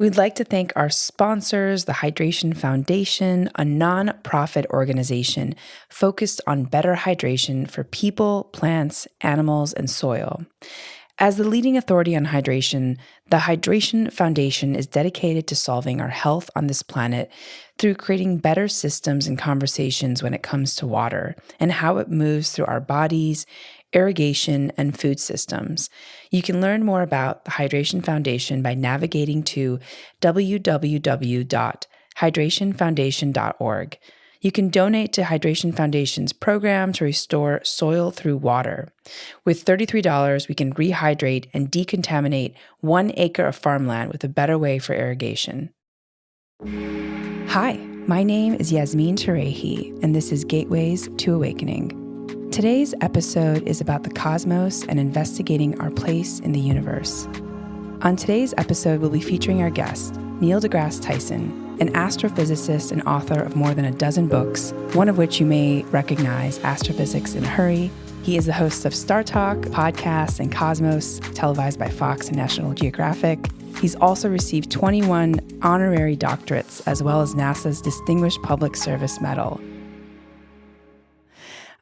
We'd like to thank our sponsors, the Hydration Foundation, a nonprofit organization focused on better hydration for people, plants, animals, and soil. As the leading authority on hydration, the Hydration Foundation is dedicated to solving our health on this planet through creating better systems and conversations when it comes to water and how it moves through our bodies, irrigation, and food systems. You can learn more about the Hydration Foundation by navigating to www.hydrationfoundation.org. You can donate to Hydration Foundation's program to restore soil through water. With $33, we can rehydrate and decontaminate 1 acre of farmland with a better way for irrigation. Hi, my name is Yasmin Tarehi, and this is Gateways to Awakening. Today's episode is about the cosmos and investigating our place in the universe. On today's episode, we'll be featuring our guest, Neil deGrasse Tyson, an astrophysicist and author of more than a dozen books, one of which you may recognize, Astrophysics in a Hurry. He is the host of StarTalk, podcast, and Cosmos, televised by Fox and National Geographic. He's also received 21 honorary doctorates, as well as NASA's Distinguished Public Service Medal.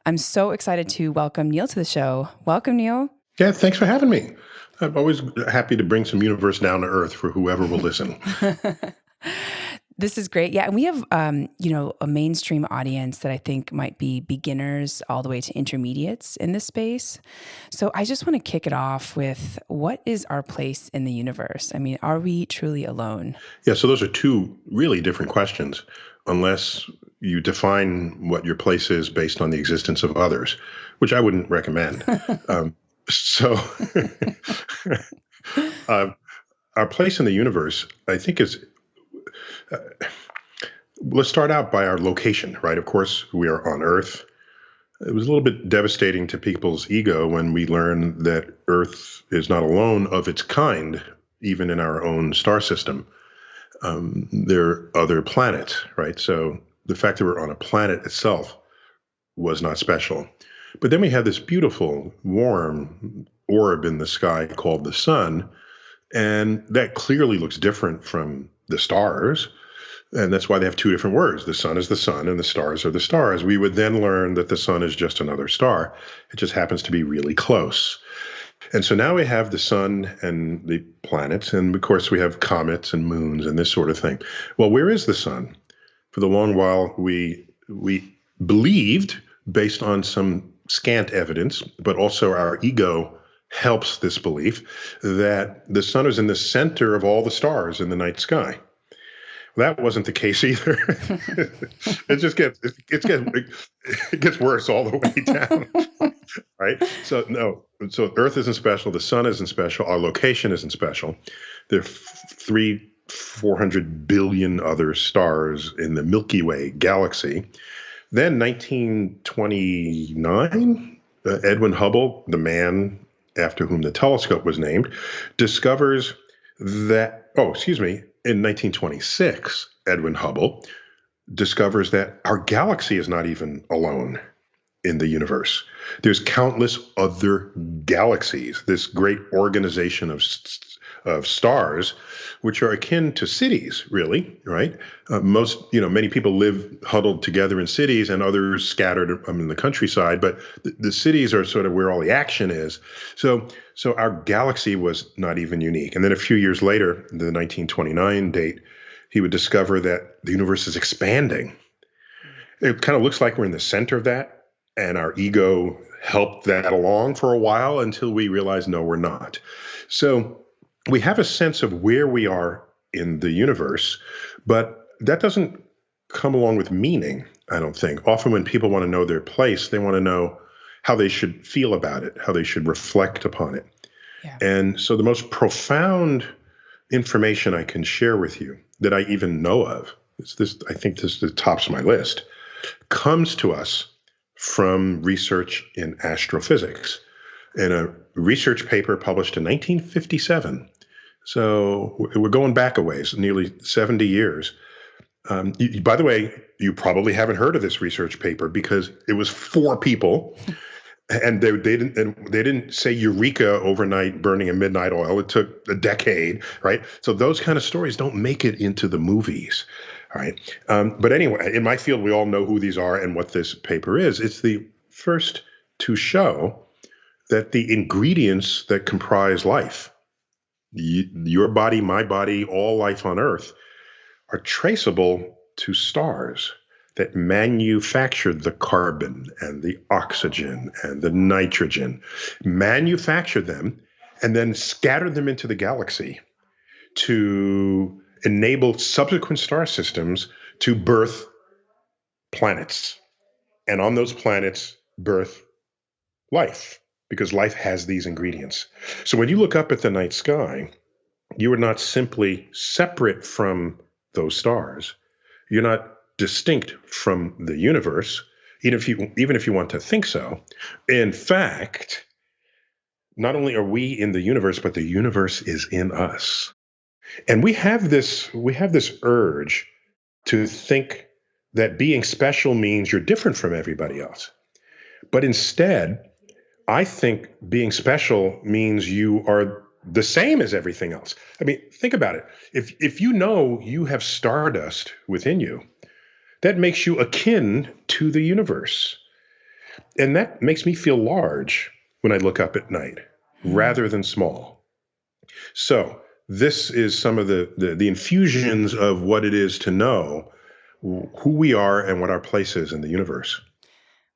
I'm so excited to welcome Neil to the show. Welcome, Neil. Yeah, thanks for having me. I'm always happy to bring some universe down to earth for whoever will listen. This is great. Yeah, and we have, a mainstream audience that I think might be beginners all the way to intermediates in this space. So I just want to kick it off with, what is our place in the universe? I mean, are we truly alone? Yeah, so those are two really different questions, unless you define what your place is based on the existence of others, which I wouldn't recommend. Our place in the universe, I think, is let's start out by our location, right? Of course, we are on Earth. It was a little bit devastating to people's ego when we learned that Earth is not alone of its kind, even in our own star system. There are other planets, right? So the fact that we're on a planet itself was not special. But then we have this beautiful, warm orb in the sky called the sun, and that clearly looks different from the stars. And that's why they have two different words. The sun is the sun and the stars are the stars. We would then learn that the sun is just another star. It just happens to be really close. And so now we have the sun and the planets, and of course we have comets and moons and this sort of thing. Well, where is the sun? For the long while, we believed, based on some scant evidence, but also our ego helps this belief, that the sun is in the center of all the stars in the night sky. That wasn't the case either. It gets worse all the way down, right? So Earth isn't special. The sun isn't special. Our location isn't special. There are 400 billion other stars in the Milky Way galaxy. Then 1929, Edwin Hubble, the man after whom the telescope was named, discovers that, in 1926, Edwin Hubble discovers that our galaxy is not even alone in the universe. There's countless other galaxies, this great organization of stars, which are akin to cities, really, right? Many people live huddled together in cities and others scattered in the countryside, but the cities are sort of where all the action is. So our galaxy was not even unique. And then a few years later, the 1929 date, he would discover that the universe is expanding. It kind of looks like we're in the center of that, and our ego helped that along for a while until we realized, no, we're not. So we have a sense of where we are in the universe, but that doesn't come along with meaning, I don't think. Often when people want to know their place, they want to know how they should feel about it, how they should reflect upon it. Yeah. And so the most profound information I can share with you that I even know of, I think this tops my list, comes to us from research in astrophysics in a research paper published in 1957. So we're going back a ways, nearly 70 years. By the way, you probably haven't heard of this research paper because it was 4 people And they didn't say eureka overnight, burning a midnight oil. It took a decade, right? So those kind of stories don't make it into the movies, all right? But anyway, in my field, we all know who these are and what this paper is. It's the first to show that the ingredients that comprise life, your body, my body, all life on Earth, are traceable to stars that manufactured the carbon and the oxygen and the nitrogen, manufactured them, and then scattered them into the galaxy to enable subsequent star systems to birth planets. And on those planets, birth life, because life has these ingredients. So when you look up at the night sky, you are not simply separate from those stars. You're not distinct from the universe, even if you want to think so. In fact, not only are we in the universe, but the universe is in us. And we have this urge to think that being special means you're different from everybody else. But instead, I think being special means you are the same as everything else. I mean, think about it. If you know you have stardust within you, that makes you akin to the universe. And that makes me feel large when I look up at night rather than small. So this is some of the infusions of what it is to know who we are and what our place is in the universe.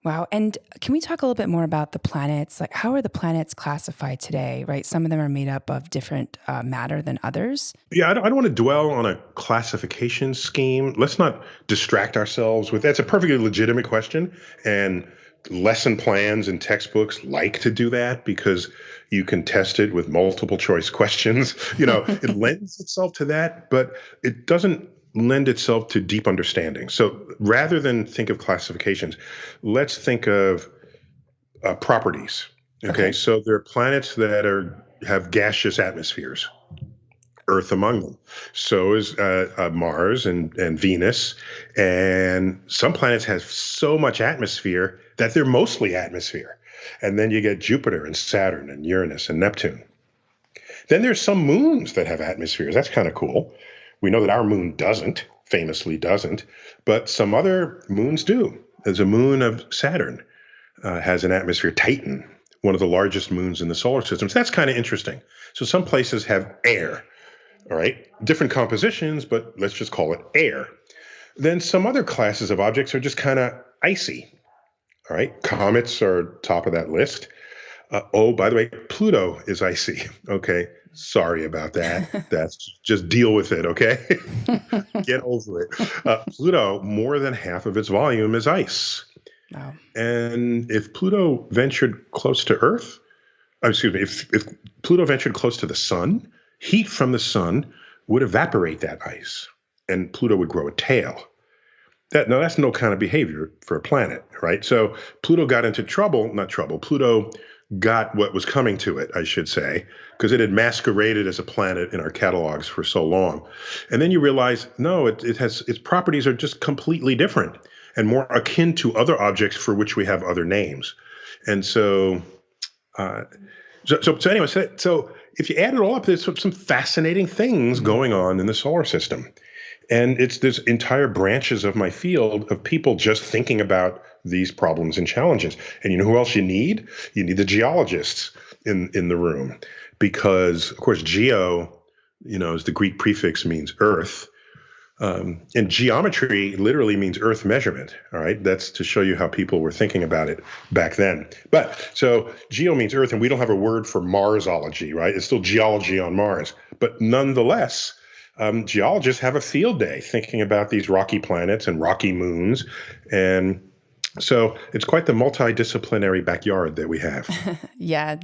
Wow. And can we talk a little bit more about the planets? Like, how are the planets classified today, right? Some of them are made up of different matter than others. Yeah, I don't want to dwell on a classification scheme. Let's not distract ourselves with that's a perfectly legitimate question. And lesson plans and textbooks like to do that because you can test it with multiple choice questions. It lends itself to that, but it doesn't lend itself to deep understanding. So rather than think of classifications, let's think of properties. Okay, so there are planets that have gaseous atmospheres. Earth among them. So is Mars and Venus. And some planets have so much atmosphere that they're mostly atmosphere. And then you get Jupiter and Saturn and Uranus and Neptune. Then there's some moons that have atmospheres. That's kind of cool. We know that our moon famously doesn't, but some other moons do. There's a moon of Saturn, has an atmosphere. Titan, one of the largest moons in the solar system. So that's kind of interesting. So some places have air. All right, different compositions, but let's just call it air. Then some other classes of objects are just kind of icy. All right, comets are top of that list. By the way, Pluto is icy. Okay, sorry about that. That's just deal with it. Okay, get over it. Pluto, more than half of its volume is ice. Wow. And if Pluto ventured close to Earth, if Pluto ventured close to the sun, heat from the sun would evaporate that ice, and Pluto would grow a tail. That's no kind of behavior for a planet, right? So Pluto got into Pluto got what was coming to it, I should say, because it had masqueraded as a planet in our catalogs for so long. And then you realize, no, its properties are just completely different and more akin to other objects for which we have other names. And so anyway, if you add it all up, there's some fascinating things going on in the solar system. And there's entire branches of my field of people just thinking about these problems and challenges. And you know who else you need? You need the geologists in the room. Because, of course, geo, as the Greek prefix means earth. And geometry literally means earth measurement. All right. That's to show you how people were thinking about it back then. But so geo means earth, and we don't have a word for Marsology, right? It's still geology on Mars. But nonetheless, geologists have a field day thinking about these rocky planets and rocky moons. And so it's quite the multidisciplinary backyard that we have. Yeah.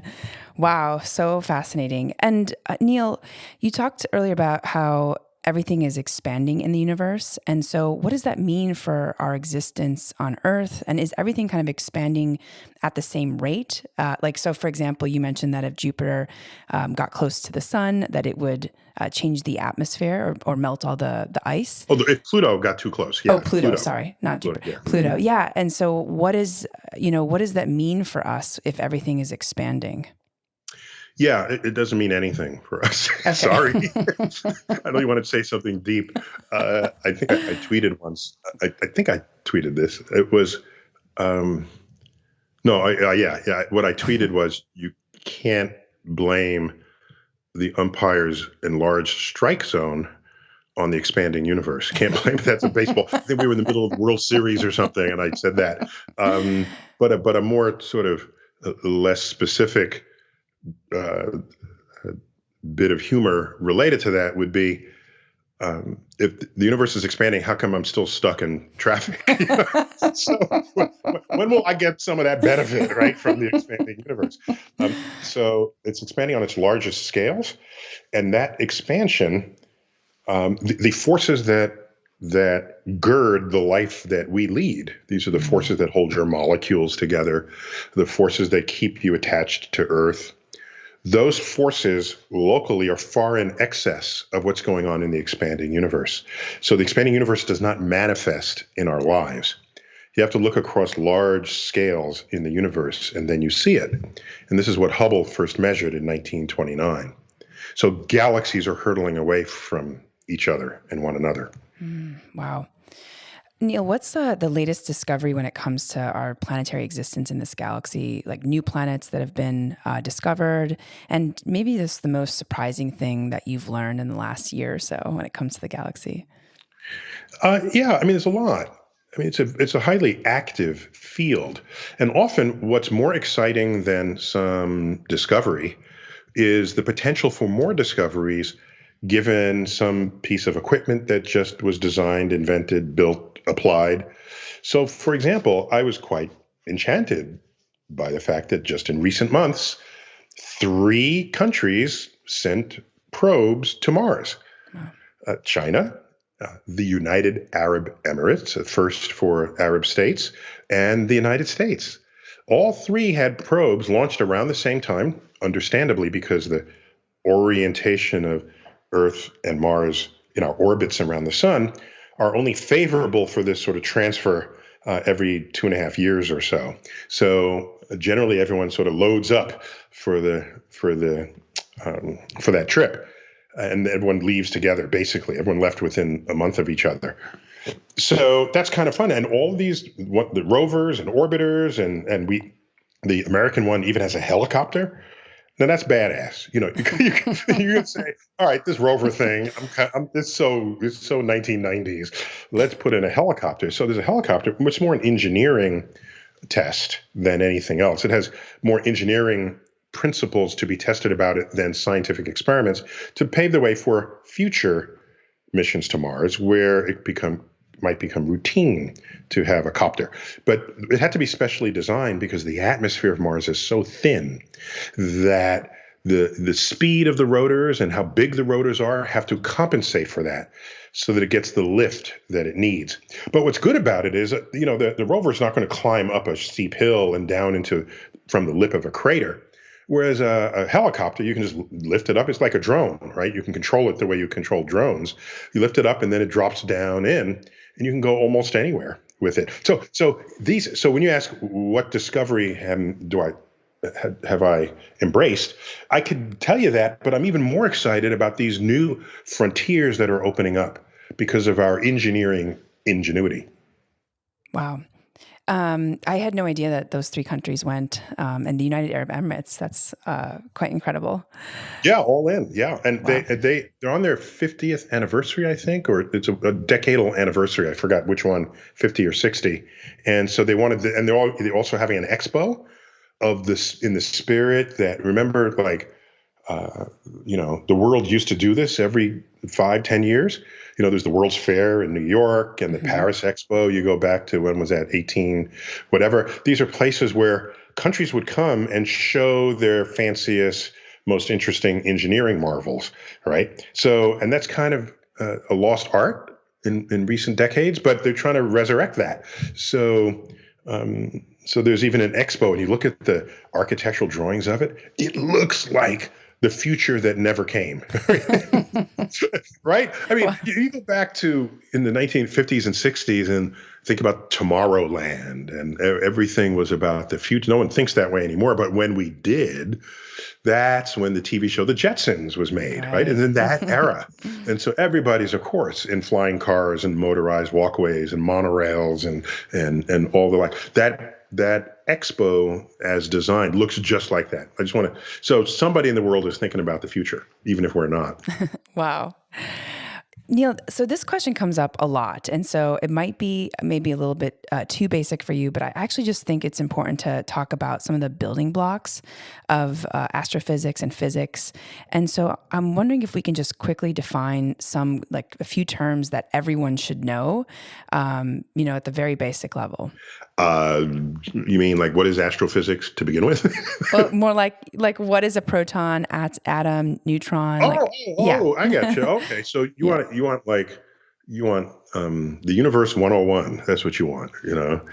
Wow. So fascinating. And Neil, you talked earlier about how everything is expanding in the universe. And so what does that mean for our existence on Earth? And is everything kind of expanding at the same rate? So for example, you mentioned that if Jupiter got close to the sun, that it would change the atmosphere or melt all the ice. Oh, if Pluto got too close. Yeah. Oh, Pluto. Sorry, not Jupiter. Yeah. Pluto. Yeah. And so what does that mean for us if everything is expanding? Yeah, it doesn't mean anything for us. Okay. Sorry. I know you want to say something deep. I think I tweeted once. I think I tweeted this. It was, yeah. What I tweeted was you can't blame the umpire's enlarged strike zone on the expanding universe. Can't blame that's a baseball. I think we were in the middle of the World Series or something, and I said that. But a more sort of less specific bit of humor related to that would be if the universe is expanding, how come I'm still stuck in traffic? So when will I get some of that benefit, right, from the expanding universe? So it's expanding on its largest scales, and that expansion, the forces that gird the life that we lead, these are the forces that hold your molecules together, the forces that keep you attached to Earth. Those forces locally are far in excess of what's going on in the expanding universe. So the expanding universe does not manifest in our lives. You have to look across large scales in the universe, and then you see it. And this is what Hubble first measured in 1929. So galaxies are hurtling away from each other and one another. Wow. Neil, what's the latest discovery when it comes to our planetary existence in this galaxy, like new planets that have been discovered, and maybe this is the most surprising thing that you've learned in the last year or so when it comes to the galaxy? There's a lot. It's a highly active field, and often what's more exciting than some discovery is the potential for more discoveries given some piece of equipment that just was designed, invented, built, applied. So, for example, I was quite enchanted by the fact that just in recent months, 3 countries sent probes to Mars. China, the United Arab Emirates, a first for Arab states, and the United States. All 3 had probes launched around the same time, understandably because the orientation of Earth and Mars in our orbits around the sun are only favorable for this sort of transfer every 2.5 years or so. So generally, everyone sort of loads up for that trip, and everyone leaves together. Basically, everyone left within a month of each other. So that's kind of fun. And all of these, the rovers and orbiters, and the American one even has a helicopter. Now that's badass. You can say, all right, this rover thing, it's so 1990s. Let's put in a helicopter. So there's a helicopter, much more an engineering test than anything else. It has more engineering principles to be tested about it than scientific experiments to pave the way for future missions to Mars, where it might become routine to have a copter. But it had to be specially designed because the atmosphere of Mars is so thin that the speed of the rotors and how big the rotors are have to compensate for that so that it gets the lift that it needs. But what's good about it is, the rover is not going to climb up a steep hill and down from the lip of a crater. Whereas a helicopter, you can just lift it up. It's like a drone, right? You can control it the way you control drones. You lift it up and then it drops down in, and you can go almost anywhere with it. So when you ask what discovery have I embraced, I could tell you that, but I'm even more excited about these new frontiers that are opening up because of our engineering ingenuity. Wow. I had no idea that those 3 countries went, and the United Arab Emirates. That's quite incredible. Yeah, all in. Yeah, and Wow. they're on their 50th anniversary, I think, or it's a decadal anniversary. I forgot which one, 50 or 60. And so they wanted, and they're also having an expo of this in the spirit that, remember, like, the world used to do this every 5-10 years. There's the World's Fair in New York and the Paris Expo. You go back to, when was that, 18, whatever. These are places where countries would come and show their fanciest, most interesting engineering marvels, right? So, and that's kind of a lost art in recent decades, but they're trying to resurrect that. So there's even an expo, and you look at the architectural drawings of it, it looks like the future that never came. Right? I mean, you go back to in the 1950s and 60s and think about Tomorrowland, and everything was about the future. No one thinks that way anymore. But when we did, that's when the TV show The Jetsons was made, right? And in that era. And so everybody's, of course, in flying cars and motorized walkways and monorails and all the like. That expo as designed looks just like that. I just want to, so somebody in the world is thinking about the future, even if we're not. Wow. Neil, so this question comes up a lot, and so it might be maybe a little bit too basic for you, but I actually just think it's important to talk about some of the building blocks of astrophysics and physics. And so I'm wondering if we can just quickly define a few terms that everyone should know, at the very basic level. You mean like what is astrophysics to begin with? Well, more like what is a proton, atom, neutron? I got you. Okay, so you want the universe 101. That's what you want,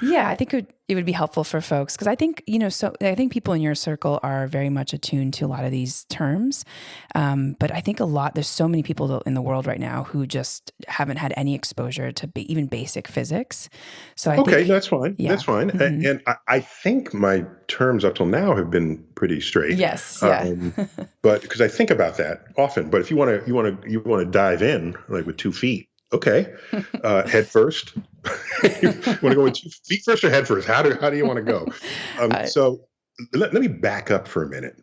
Yeah, I think it would be helpful for folks because I think, I think people in your circle are very much attuned to a lot of these terms. But I think there's so many people in the world right now who just haven't had any exposure to even basic physics. So I think, that's fine. Yeah. That's fine. Mm-hmm. And I think my terms up till now have been pretty straight. Yes. Yeah. But because I think about that often. But if you want to dive in like with 2 feet, okay, head first. You want to go with 2 feet first or head first? How do you want to go? So let me back up for a minute.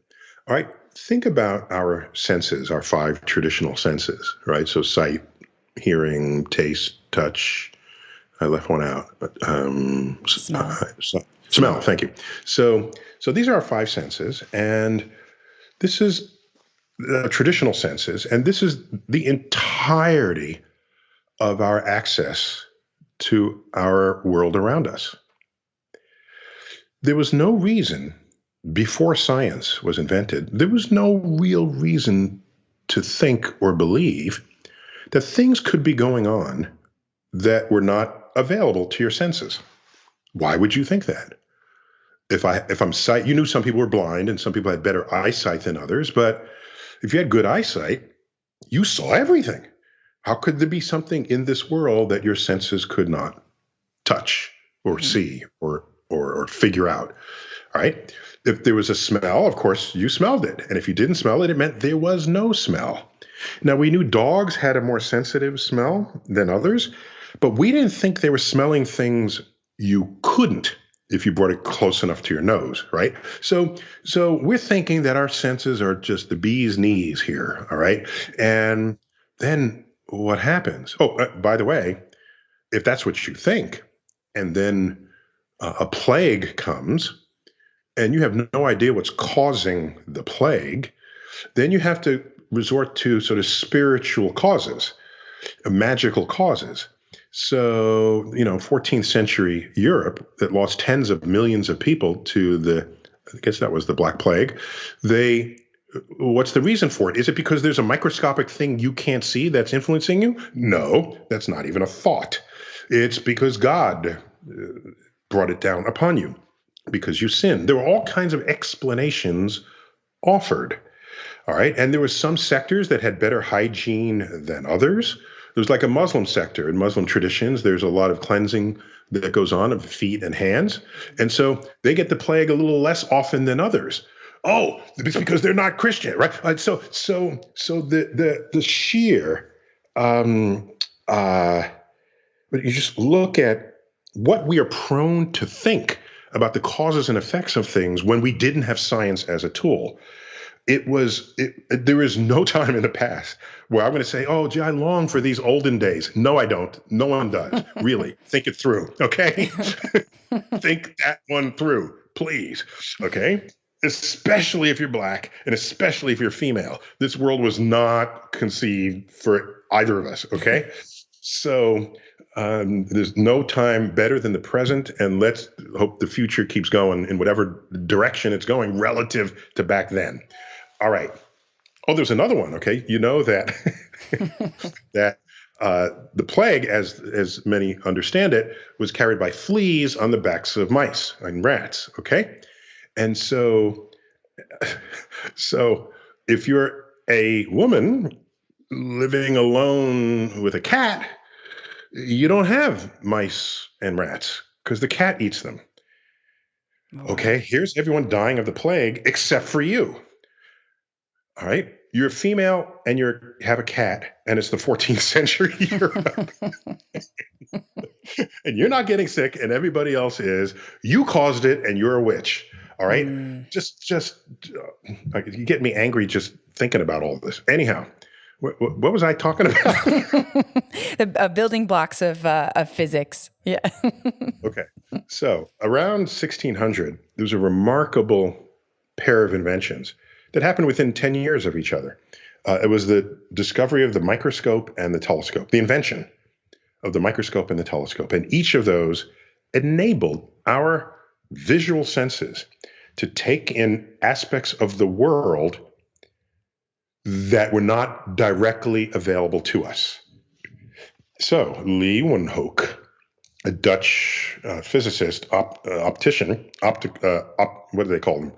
All right, think about our senses, our 5 traditional senses, right? So sight, hearing, taste, touch. I left one out. Smell. Thank you. So these are our 5 senses, and this is the traditional senses, and this is the entirety of our access to our world around us. There was no reason before science was invented, there was no real reason to think or believe that things could be going on that were not available to your senses. Why would you think that? If I'm sight, you knew some people were blind and some people had better eyesight than others, but if you had good eyesight, you saw everything. How could there be something in this world that your senses could not touch or see or figure out? All right. If there was a smell, of course, you smelled it. And if you didn't smell it, it meant there was no smell. Now, we knew dogs had a more sensitive smell than others, but we didn't think they were smelling things you couldn't if you brought it close enough to your nose, right? So we're thinking that our senses are just the bee's knees here, all right? And then what happens? Oh, by the way, if that's what you think, and then a plague comes, and you have no idea what's causing the plague, then you have to resort to sort of spiritual causes, magical causes. So, 14th century Europe that lost tens of millions of people to I guess that was the Black Plague. What's the reason for it? Is it because there's a microscopic thing you can't see that's influencing you? No, that's not even a thought. It's because God brought it down upon you because you sinned. There were all kinds of explanations offered. All right. And there were some sectors that had better hygiene than others. There's like a Muslim sector. In Muslim traditions, there's a lot of cleansing that goes on of feet and hands. And so they get the plague a little less often than others. Oh, it's because they're not Christian, right? So the sheer, but you just look at what we are prone to think about the causes and effects of things when we didn't have science as a tool. There is no time in the past where I'm going to say, oh, gee, I long for these olden days. No, I don't. No one does. Really. Think it through. Okay. Think that one through, please. Okay. Especially if you're Black and especially if you're female. This world was not conceived for either of us. Okay. So there's no time better than the present, and let's hope the future keeps going in whatever direction it's going relative to back then. All right. Oh, there's another one. Okay. You know that The plague, as many understand it, was carried by fleas on the backs of mice and rats. Okay, and so if you're a woman living alone with a cat, you don't have mice and rats because the cat eats them. Oh, wow. Okay, here's everyone dying of the plague except for you. All right, you're a female and you have a cat, and it's the 14th century Europe, and you're not getting sick, and everybody else is. You caused it, and you're a witch. All right, Mm. you get me angry just thinking about all of this. Anyhow, what was I talking about? The building blocks of physics. Yeah. Okay, so around 1600, there was a remarkable pair of inventions that happened within 10 years of each other. It was the discovery of the microscope and the telescope, the invention of the microscope and the telescope. And each of those enabled our visual senses to take in aspects of the world that were not directly available to us. So Leeuwenhoek, a Dutch physicist, optician, what do they call him?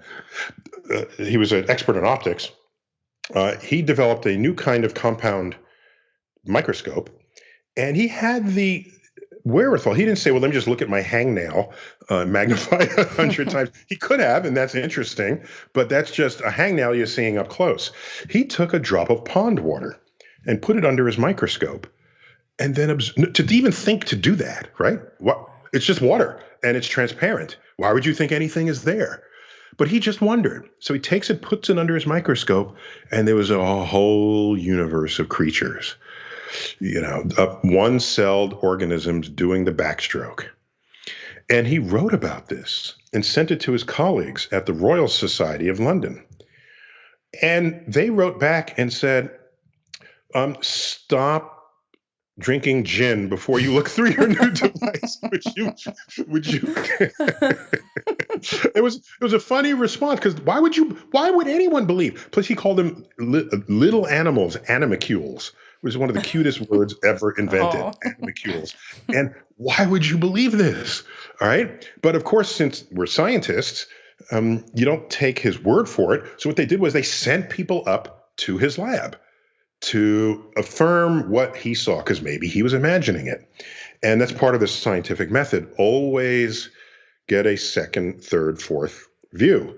He was an expert in optics. He developed a new kind of compound microscope, and he had the wherewithal. He didn't say, well, let me just look at my hangnail magnified 100 times. He could have, and that's interesting, but that's just a hangnail you're seeing up close. He took a drop of pond water and put it under his microscope, and then to even think to do that, right? What? It's just water, and it's transparent. Why would you think anything is there? But he just wondered. So he takes it, puts it under his microscope, and there was a whole universe of creatures, one-celled organisms doing the backstroke. And he wrote about this and sent it to his colleagues at the Royal Society of London. And they wrote back and said, stop drinking gin before you look through your new device. Would you? It was a funny response, because why would anyone believe? Plus, he called them little animals, animalcules. It was one of the cutest words ever invented, animalcules. And why would you believe this? All right. But of course, since we're scientists, you don't take his word for it. So what they did was they sent people up to his lab to affirm what he saw, because maybe he was imagining it. And that's part of the scientific method. Always get a second, third, fourth view,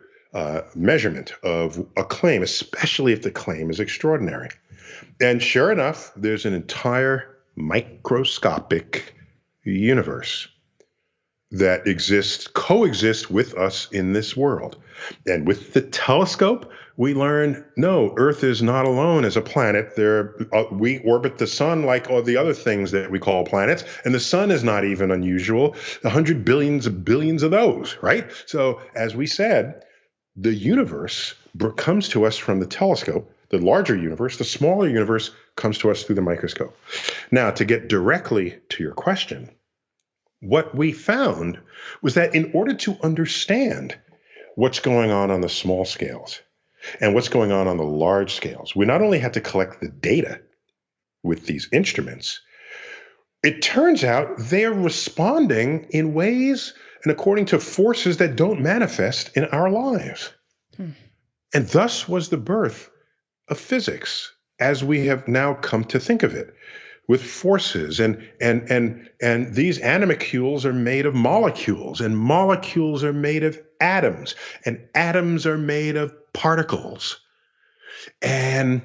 measurement of a claim, especially if the claim is extraordinary. And sure enough, there's an entire microscopic universe that coexists with us in this world. And with the telescope, we learn, no, Earth is not alone as a planet. We orbit the sun like all the other things that we call planets, and the sun is not even unusual. 100 billions of billions of those, right? So as we said, the universe comes to us from the telescope. The larger universe, the smaller universe, comes to us through the microscope. Now, to get directly to your question, what we found was that in order to understand what's going on the small scales and what's going on the large scales, we not only had to collect the data with these instruments, it turns out they're responding in ways and according to forces that don't manifest in our lives. And thus was the birth of physics, as we have now come to think of it, with forces, and these animalcules are made of molecules, and molecules are made of atoms, and atoms are made of particles. And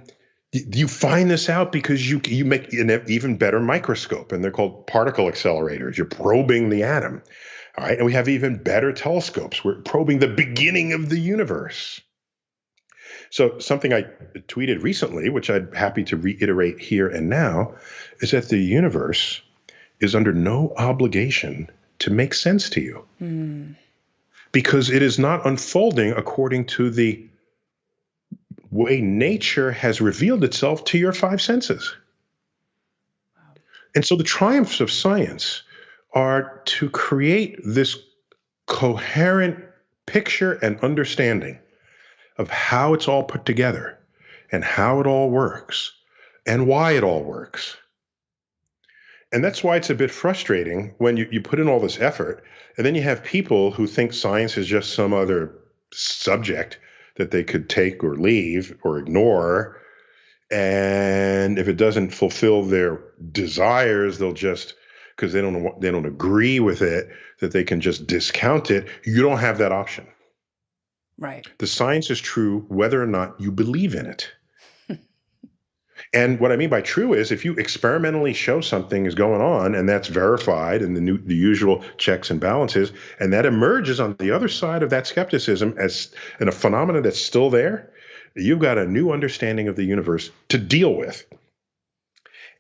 you find this out because you make an even better microscope, and they're called particle accelerators. You're probing the atom. All right, and we have even better telescopes. We're probing the beginning of the universe. So something I tweeted recently, which I'm happy to reiterate here and now, is that the universe is under no obligation to make sense to you. Because it is not unfolding according to the way nature has revealed itself to your five senses. And so the triumphs of science are to create this coherent picture and understanding of how it's all put together and how it all works and why it all works. And that's why it's a bit frustrating when you put in all this effort and then you have people who think science is just some other subject that they could take or leave or ignore. And if it doesn't fulfill their desires, they'll just, because they don't agree with it, that they can just discount it. You don't have that option. Right. The science is true whether or not you believe in it. And what I mean by true is if you experimentally show something is going on and that's verified and the usual checks and balances, and that emerges on the other side of that skepticism as in a phenomenon that's still there, you've got a new understanding of the universe to deal with.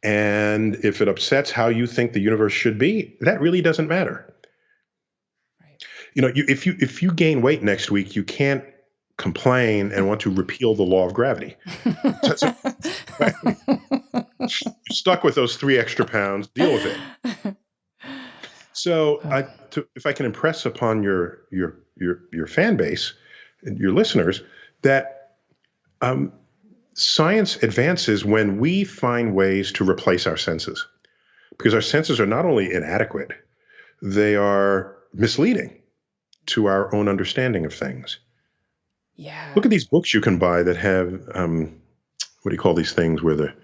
And if it upsets how you think the universe should be, that really doesn't matter. Right. If you gain weight next week, you can't complain and want to repeal the law of gravity. So, you're stuck with those 3 extra pounds. Deal with it. So, if I can impress upon your fan base and your listeners that science advances when we find ways to replace our senses, because our senses are not only inadequate, they are misleading to our own understanding of things. Yeah. Look at these books you can buy that have what do you call these things where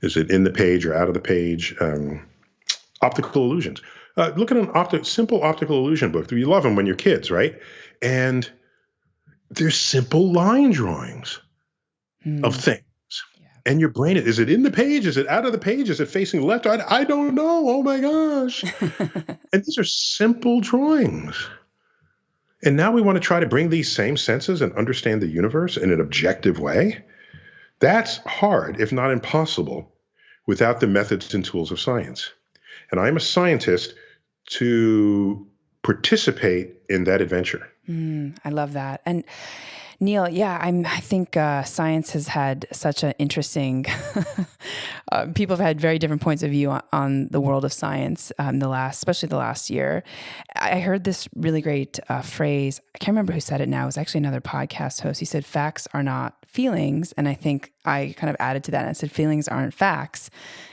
is it in the page or out of the page? Optical illusions. Look at an simple optical illusion book. You love them when you're kids, right? And they're simple line drawings of things. Yeah. And your brain, is it in the page? Is it out of the page? Is it facing left? I don't know. Oh my gosh. And these are simple drawings. And now we want to try to bring these same senses and understand the universe in an objective way. That's hard, if not impossible, without the methods and tools of science. And I'm a scientist to participate in that adventure. I love that. And Neil, yeah, I think science has had such an interesting. People have had very different points of view on the world of science. Especially the last year, I heard this really great phrase. I can't remember who said it now. It was actually another podcast host. He said, "Facts are not feelings," and I think I kind of added to that and I said, "Feelings aren't facts,"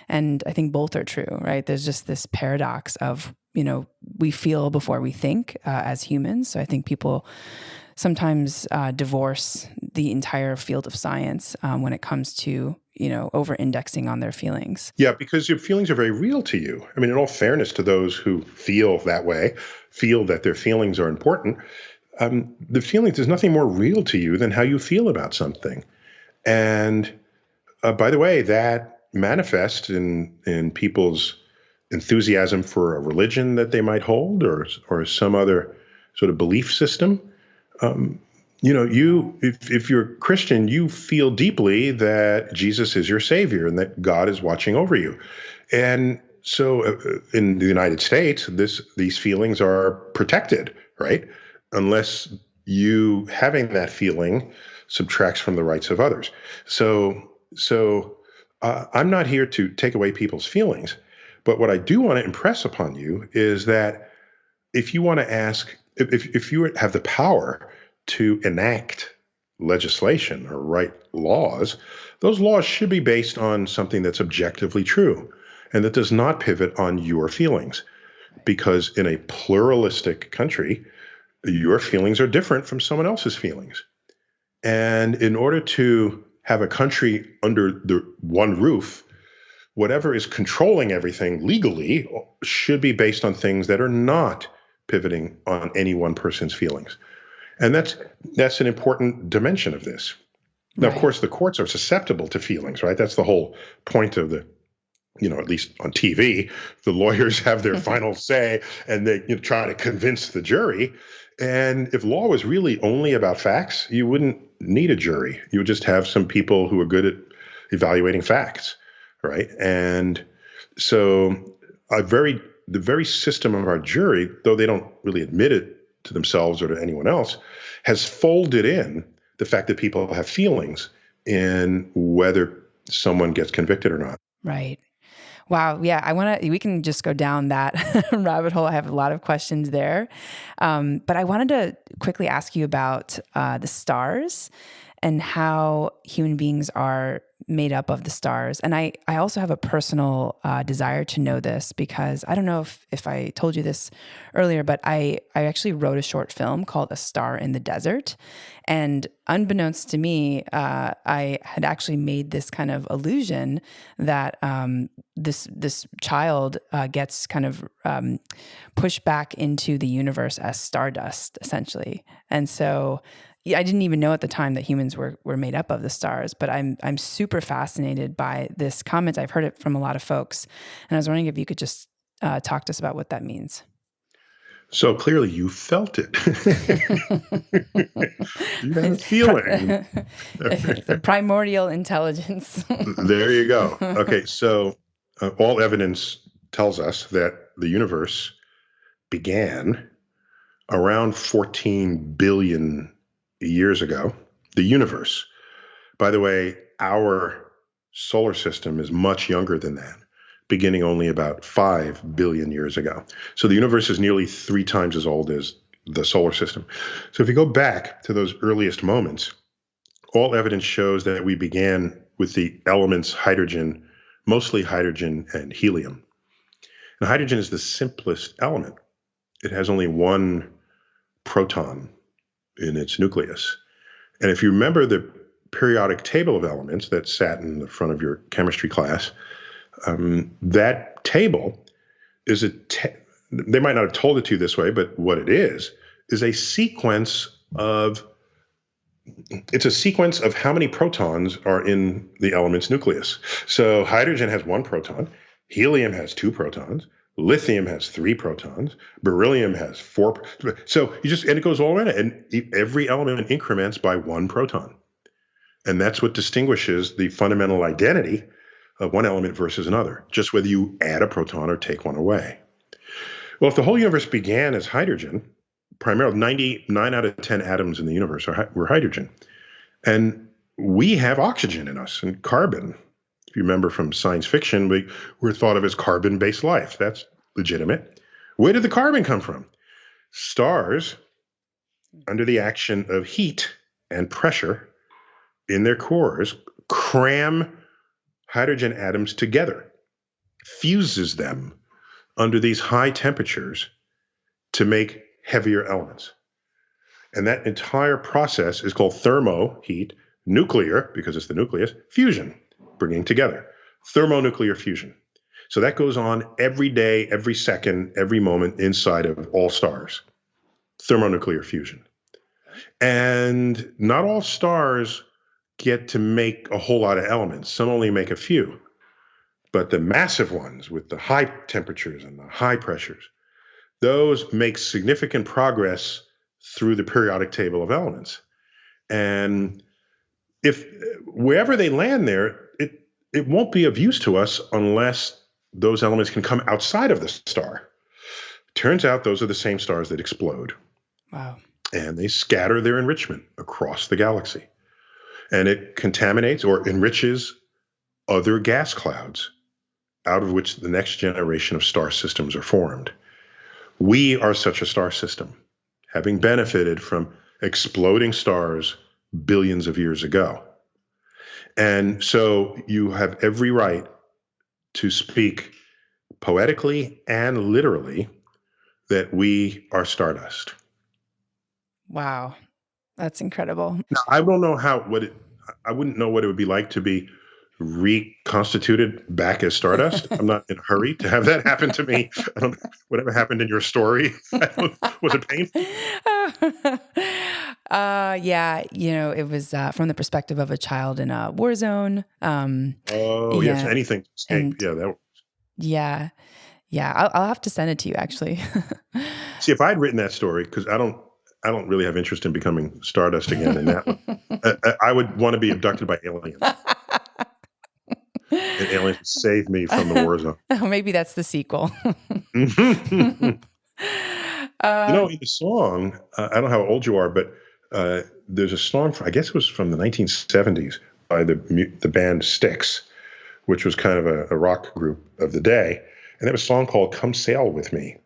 and I think both are true. Right? There's just this paradox of we feel before we think as humans. So I think people sometimes divorce the entire field of science when it comes to, over-indexing on their feelings. Yeah, because your feelings are very real to you. I mean, in all fairness to those who feel that way, feel that their feelings are important, the feelings, there's nothing more real to you than how you feel about something. And by the way, that manifests in people's enthusiasm for a religion that they might hold or some other sort of belief system. If you're Christian, you feel deeply that Jesus is your savior and that God is watching over you. And so in the United States, these feelings are protected, right? Unless you having that feeling subtracts from the rights of others. So I'm not here to take away people's feelings, but what I do want to impress upon you is that if you want to ask, if you have the power to enact legislation or write laws, those laws should be based on something that's objectively true and that does not pivot on your feelings. Because in a pluralistic country, your feelings are different from someone else's feelings. And in order to have a country under the one roof, whatever is controlling everything legally should be based on things that are not pivoting on any one person's feelings. And that's an important dimension of this. Now, Of course, the courts are susceptible to feelings, right? That's the whole point of at least on TV, the lawyers have their final say and they try to convince the jury. And if law was really only about facts, you wouldn't need a jury. You would just have some people who are good at evaluating facts, right? And so the very system of our jury, though they don't really admit it to themselves or to anyone else, has folded in the fact that people have feelings in whether someone gets convicted or not. Right. Wow. Yeah. We can just go down that rabbit hole. I have a lot of questions there. But I wanted to quickly ask you about the stars and how human beings are made up of the stars. And I also have a personal desire to know this, because I don't know if I told you this earlier, but I actually wrote a short film called A Star in the Desert. And unbeknownst to me, I had actually made this kind of illusion that this child gets kind of pushed back into the universe as stardust, essentially. And so I didn't even know at the time that humans were made up of the stars, but I'm super fascinated by this comment. I've heard it from a lot of folks, and I was wondering if you could just talk to us about what that means. So clearly you felt it. You had a feeling. The primordial intelligence. There you go. Okay, so all evidence tells us that the universe began around 14 billion years ago. The universe. By the way, our solar system is much younger than that, beginning only about 5 billion years ago. So the universe is nearly 3 times as old as the solar system. So if you go back to those earliest moments, all evidence shows that we began with the elements hydrogen, mostly hydrogen and helium. And hydrogen is the simplest element. It has only one proton in its nucleus. And if you remember the periodic table of elements that sat in the front of your chemistry class, that table is they might not have told it to you this way, but what it is a sequence of how many protons are in the element's nucleus. So hydrogen has 1 proton, helium has 2 protons, lithium has 3 protons, beryllium has 4. So and it goes all around it, and every element increments by 1 proton. And that's what distinguishes the fundamental identity of one element versus another, just whether you add a proton or take one away. Well, if the whole universe began as hydrogen, primarily 99 out of 10 atoms in the universe were hydrogen. And we have oxygen in us and carbon. If you remember from science fiction, we're thought of as carbon-based life. That's legitimate. Where did the carbon come from? Stars, under the action of heat and pressure in their cores, cram hydrogen atoms together, fuses them under these high temperatures to make heavier elements. And that entire process is called thermoheat, nuclear, because it's the nucleus, fusion, bringing together, thermonuclear fusion. So that goes on every day, every second, every moment inside of all stars, thermonuclear fusion. And not all stars get to make a whole lot of elements. Some only make a few. But the massive ones with the high temperatures and the high pressures, those make significant progress through the periodic table of elements. And if wherever they land there, it won't be of use to us unless those elements can come outside of the star. Turns out those are the same stars that explode. Wow. And they scatter their enrichment across the galaxy. And it contaminates or enriches other gas clouds out of which the next generation of star systems are formed. We are such a star system, having benefited from exploding stars billions of years ago. And so you have every right to speak poetically and literally that we are stardust. Wow. That's incredible. Now, I don't know I wouldn't know what it would be like to be reconstituted back as stardust. I'm not in a hurry to have that happen to me. Whatever happened in your story, was it painful? Yeah, it was from the perspective of a child in a war zone. Yes, anything to escape. Yeah. I'll have to send it to you, actually. See, if I'd written that story, because I don't really have interest in becoming stardust again, and that I would want to be abducted by aliens. And aliens would save me from the war zone. Maybe that's the sequel. In the song, I don't know how old you are, but there's a song, I guess it was from the 1970s by the band Styx, which was kind of a rock group of the day. And they have a song called Come Sail With Me.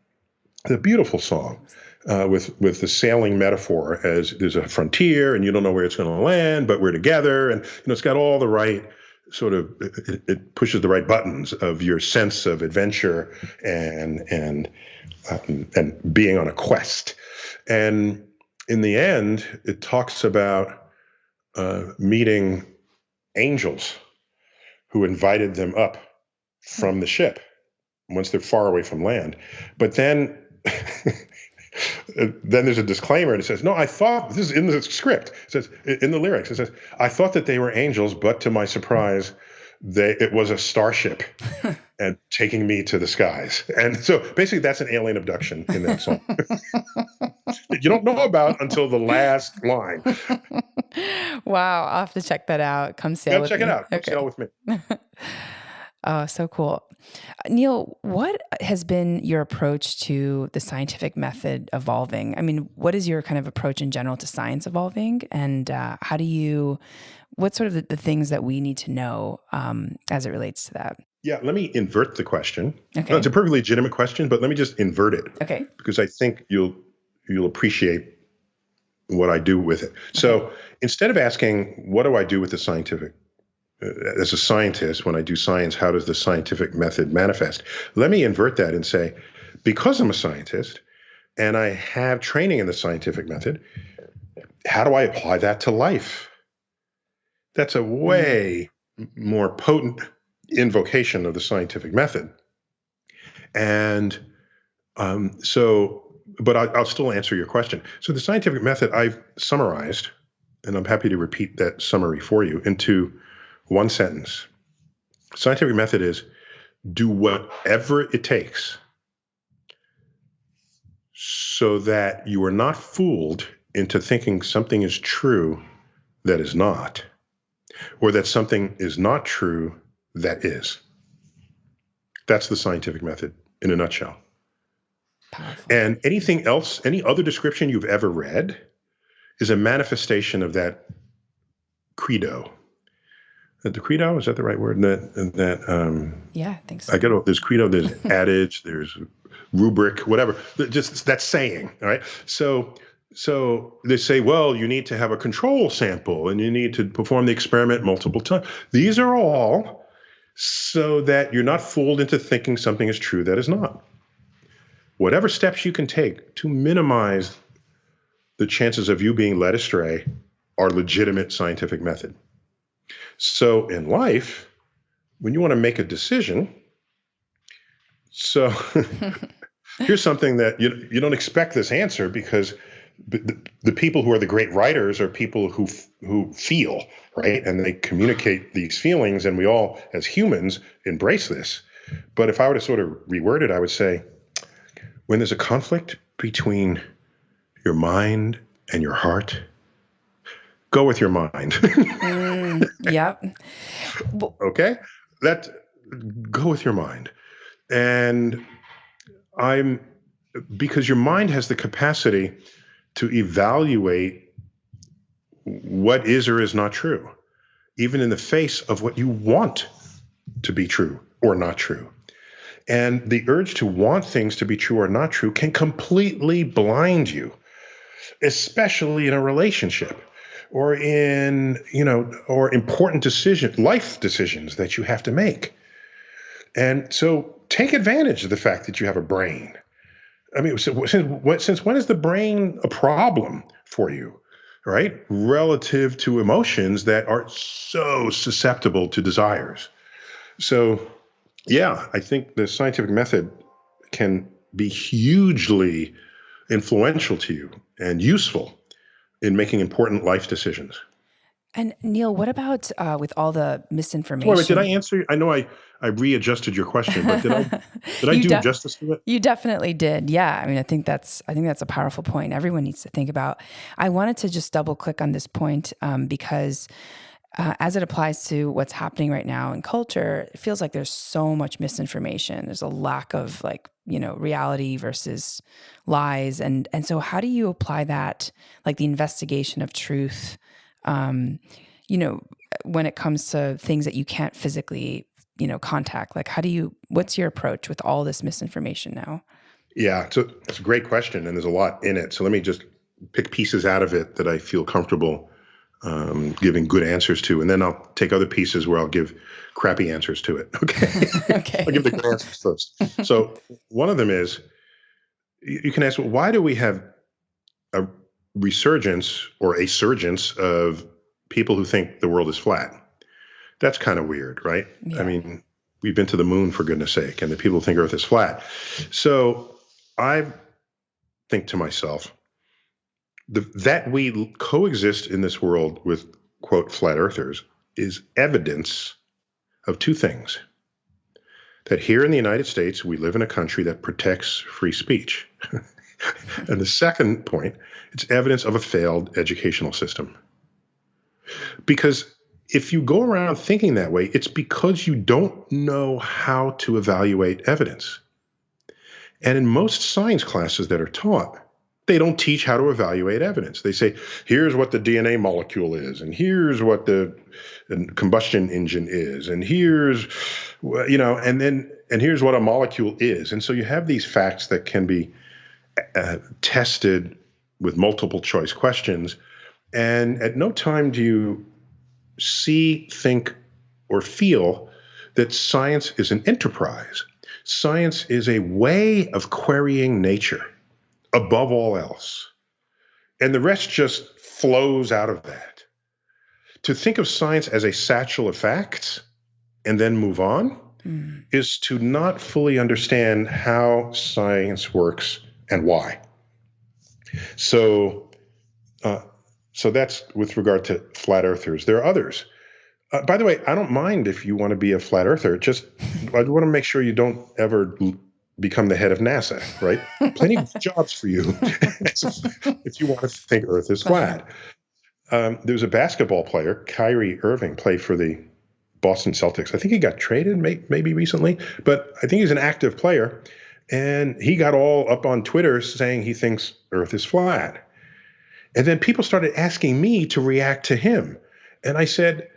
It's a beautiful song with the sailing metaphor as there's a frontier and you don't know where it's going to land, but we're together. And, it's got all the right it pushes the right buttons of your sense of adventure and being on a quest. And in the end, it talks about meeting angels who invited them up from the ship once they're far away from land. But then then there's a disclaimer, and it says, no, I thought, this is in the script, it says, in the lyrics, it says, I thought that they were angels, but to my surprise, it was a starship and taking me to the skies. And so basically that's an alien abduction in that song. You don't know about until the last line. Wow, I'll have to check that out. Come sail with me. Check it out. Come sail with me. Oh, so cool. Neil, what has been your approach to the scientific method evolving? I mean, what is your kind of approach in general to science evolving? And what's sort of the things that we need to know as it relates to that? Yeah, let me invert the question. Okay. It's a perfectly legitimate question, but let me just invert it. Okay. Because I think you'll appreciate what I do with it. Okay. So instead of asking, what do I do with the scientific, as a scientist, when I do science, how does the scientific method manifest? Let me invert that and say, because I'm a scientist and I have training in the scientific method, how do I apply that to life? That's a way more potent invocation of the scientific method. And but I'll still answer your question. So the scientific method I've summarized, and I'm happy to repeat that summary for you, into one sentence. Scientific method is do whatever it takes so that you are not fooled into thinking something is true that is not, or that something is not true that is. That's the scientific method in a nutshell. Powerful. And anything else, any other description you've ever read is a manifestation of that credo. The credo, is that the right word? Yeah, I think so. There's credo, there's adage, there's rubric, whatever. Just that saying, all right? So they say, well, you need to have a control sample and you need to perform the experiment multiple times. These are all so that you're not fooled into thinking something is true that is not. Whatever steps you can take to minimize the chances of you being led astray are legitimate scientific method. So in life, when you want to make a decision, so here's something that you don't expect this answer, because the people who are the great writers are people who feel, right? And they communicate these feelings, and we all, as humans, embrace this. But if I were to sort of reword it, I would say, when there's a conflict between your mind and your heart, go with your mind. Yep. Okay? Go with your mind. And because your mind has the capacity to evaluate what is or is not true, even in the face of what you want to be true or not true. And the urge to want things to be true or not true can completely blind you, especially in a relationship or or important life decisions that you have to make. And so take advantage of the fact that you have a brain. I mean, since when is the brain a problem for you, right? Relative to emotions that are so susceptible to desires. So, yeah, I think the scientific method can be hugely influential to you and useful in making important life decisions. And Neil, what about with all the misinformation? Wait, did I answer? I know I readjusted your question, but did I do justice to it? You definitely did. Yeah. I mean, I think that's a powerful point. Everyone needs to think about. I wanted to just double click on this point because as it applies to what's happening right now in culture, it feels like there's so much misinformation. There's a lack of reality versus lies. And so how do you apply that, like the investigation of truth, when it comes to things that you can't physically, contact? Like what's your approach with all this misinformation now? Yeah, so it's a great question, and there's a lot in it. So let me just pick pieces out of it that I feel comfortable giving good answers to, and then I'll take other pieces where I'll give crappy answers to it. Okay. Okay. I'll give the good answers first. So one of them is, you can ask, well, why do we have a resurgence or a surgence of people who think the world is flat? That's kind of weird, right? Yeah. I mean, we've been to the moon, for goodness sake, and the people think Earth is flat. So I think to myself, that we coexist in this world with, quote, flat earthers is evidence of two things. That here in the United States, we live in a country that protects free speech. And the second point, it's evidence of a failed educational system. Because if you go around thinking that way, it's because you don't know how to evaluate evidence. And in most science classes that are taught, they don't teach how to evaluate evidence. They say, here's what the DNA molecule is, and here's what the combustion engine is, and here's, and here's what a molecule is. And so you have these facts that can be tested with multiple choice questions. And at no time do you see, think, or feel that science is an enterprise. Science is a way of querying nature above all else. And the rest just flows out of that. To think of science as a satchel of facts and then move on is to not fully understand how science works and why. So that's with regard to flat earthers. There are others. By the way, I don't mind if you want to be a flat earther. Just I want to make sure you don't ever become the head of NASA, right? Plenty of jobs for you if you want to think Earth is flat. There's a basketball player, Kyrie Irving, played for the Boston Celtics. I think he got traded maybe recently, but I think he's an active player. And he got all up on Twitter saying he thinks Earth is flat. And then people started asking me to react to him. And I said,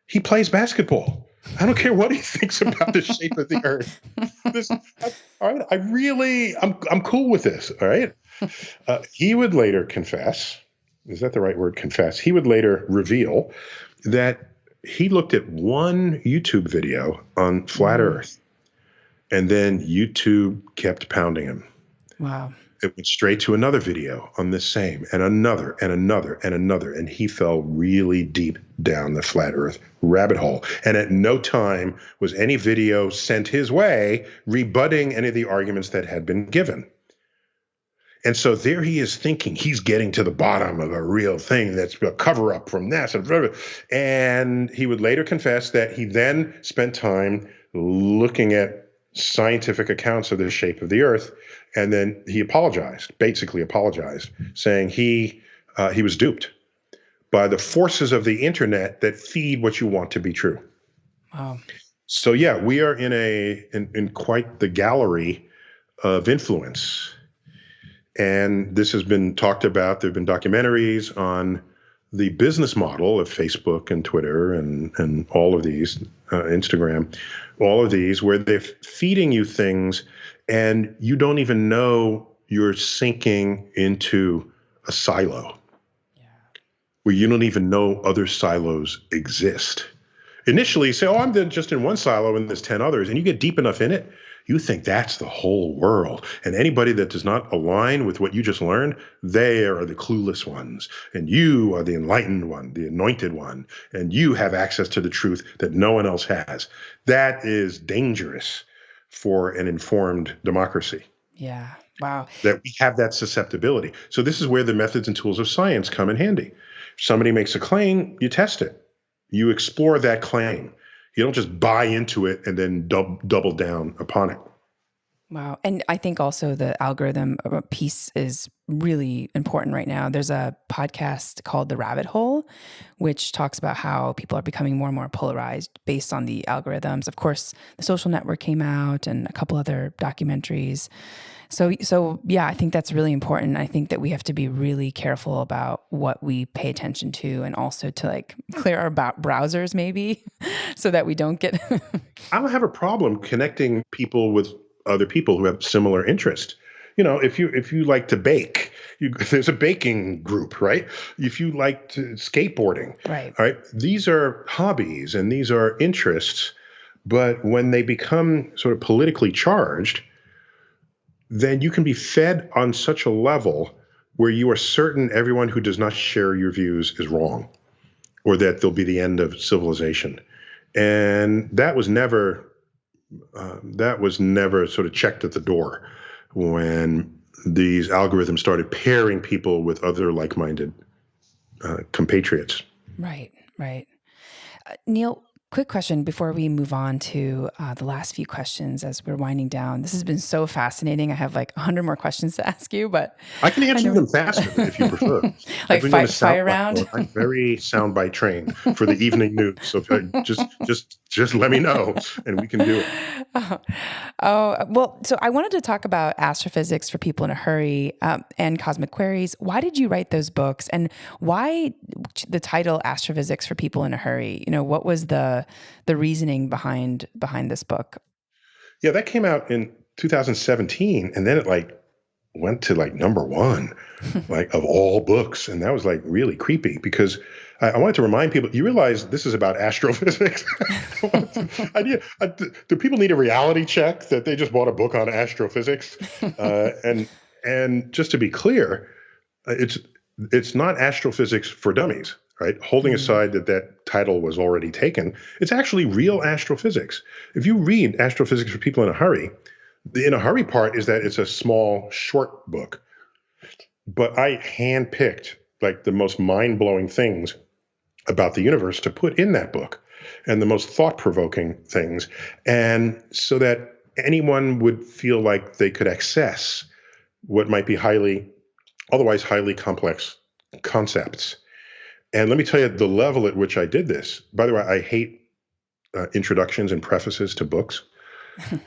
he plays basketball. I don't care what he thinks about the shape of the Earth. All right, I'm cool with this. All right. He would later confess. Is that the right word? Confess. He would later reveal that he looked at one YouTube video on flat Earth, and then YouTube kept pounding him. Wow. It went straight to another video on the same, and another, and another, and another. And he fell really deep down the flat Earth rabbit hole. And at no time was any video sent his way rebutting any of the arguments that had been given. And so there he is thinking he's getting to the bottom of a real thing that's a cover-up from NASA. And he would later confess that he then spent time looking at scientific accounts of the shape of the Earth. And then he basically apologized, saying he was duped by the forces of the internet that feed what you want to be true. Wow. So yeah, we are in quite the gallery of influence. And this has been talked about. There have been documentaries on the business model of Facebook and Twitter and all of these, Instagram, all of these, where they're feeding you things and you don't even know you're sinking into a silo where you don't even know other silos exist. Initially, you say, I'm just in one silo and there's 10 others. And you get deep enough in it, you think that's the whole world. And anybody that does not align with what you just learned, they are the clueless ones. And you are the enlightened one, the anointed one. And you have access to the truth that no one else has. That is dangerous for an informed democracy. Yeah. Wow. That we have that susceptibility. So this is where the methods and tools of science come in handy. If somebody makes a claim, you test it. You explore that claim. You don't just buy into it and then double down upon it. Wow. And I think also the algorithm piece is really important right now. There's a podcast called The Rabbit Hole, which talks about how people are becoming more and more polarized based on the algorithms. Of course, The Social Network came out and a couple other documentaries. So yeah, I think that's really important. I think that we have to be really careful about what we pay attention to, and also to clear our browsers maybe so that we don't get. I don't have a problem connecting people with other people who have similar interests. if you like to bake, there's a baking group, right? If you like to skateboarding, Right. all right, these are hobbies and these are interests. But when they become sort of politically charged, then you can be fed on such a level where you are certain everyone who does not share your views is wrong, or that there'll be the end of civilization. And that was never sort of checked at the door when these algorithms started pairing people with other like-minded compatriots. Right. Right. Neil, quick question before we move on to the last few questions as we're winding down. This has been so fascinating. I have like 100 more questions to ask you, but I can I answer know them faster if you prefer. like I've been doing a fire soundbite round. mode. I'm very soundbite trained for the evening news. So just let me know and we can do it. Well, so I wanted to talk about astrophysics for people in a hurry and cosmic queries. Why did you write those books, and why the title Astrophysics for People in a Hurry? What was the reasoning behind this book? Yeah, that came out in 2017, and then it went to number one, of all books, and that was really creepy because I wanted to remind people. You realize this is about astrophysics. Do people need a reality check that they just bought a book on astrophysics? And just to be clear, it's not astrophysics for dummies, right? Holding aside that title was already taken, it's actually real astrophysics. If you read Astrophysics for People in a Hurry, the in a hurry part is that it's a small, short book. But I handpicked the most mind-blowing things about the universe to put in that book, and the most thought-provoking things, and so that anyone would feel like they could access what might be otherwise highly complex concepts. And let me tell you the level at which I did this. By the way, I hate introductions and prefaces to books,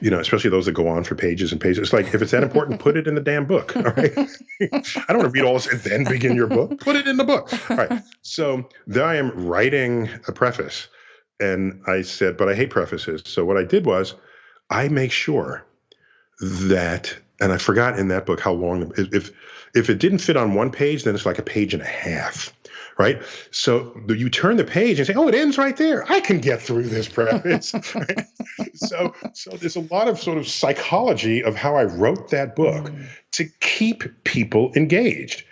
especially those that go on for pages and pages. It's like, if it's that important, put it in the damn book. All right. I don't want to read all this and then begin your book. Put it in the book. All right. So there I am writing a preface. And I said, but I hate prefaces. So what I did was I make sure that, and I forgot in that book how long, if it didn't fit on one page, then it's like a page and a half, right? So you turn the page and say, oh, it ends right there. I can get through this preface. Right? So there's a lot of sort of psychology of how I wrote that book to keep people engaged,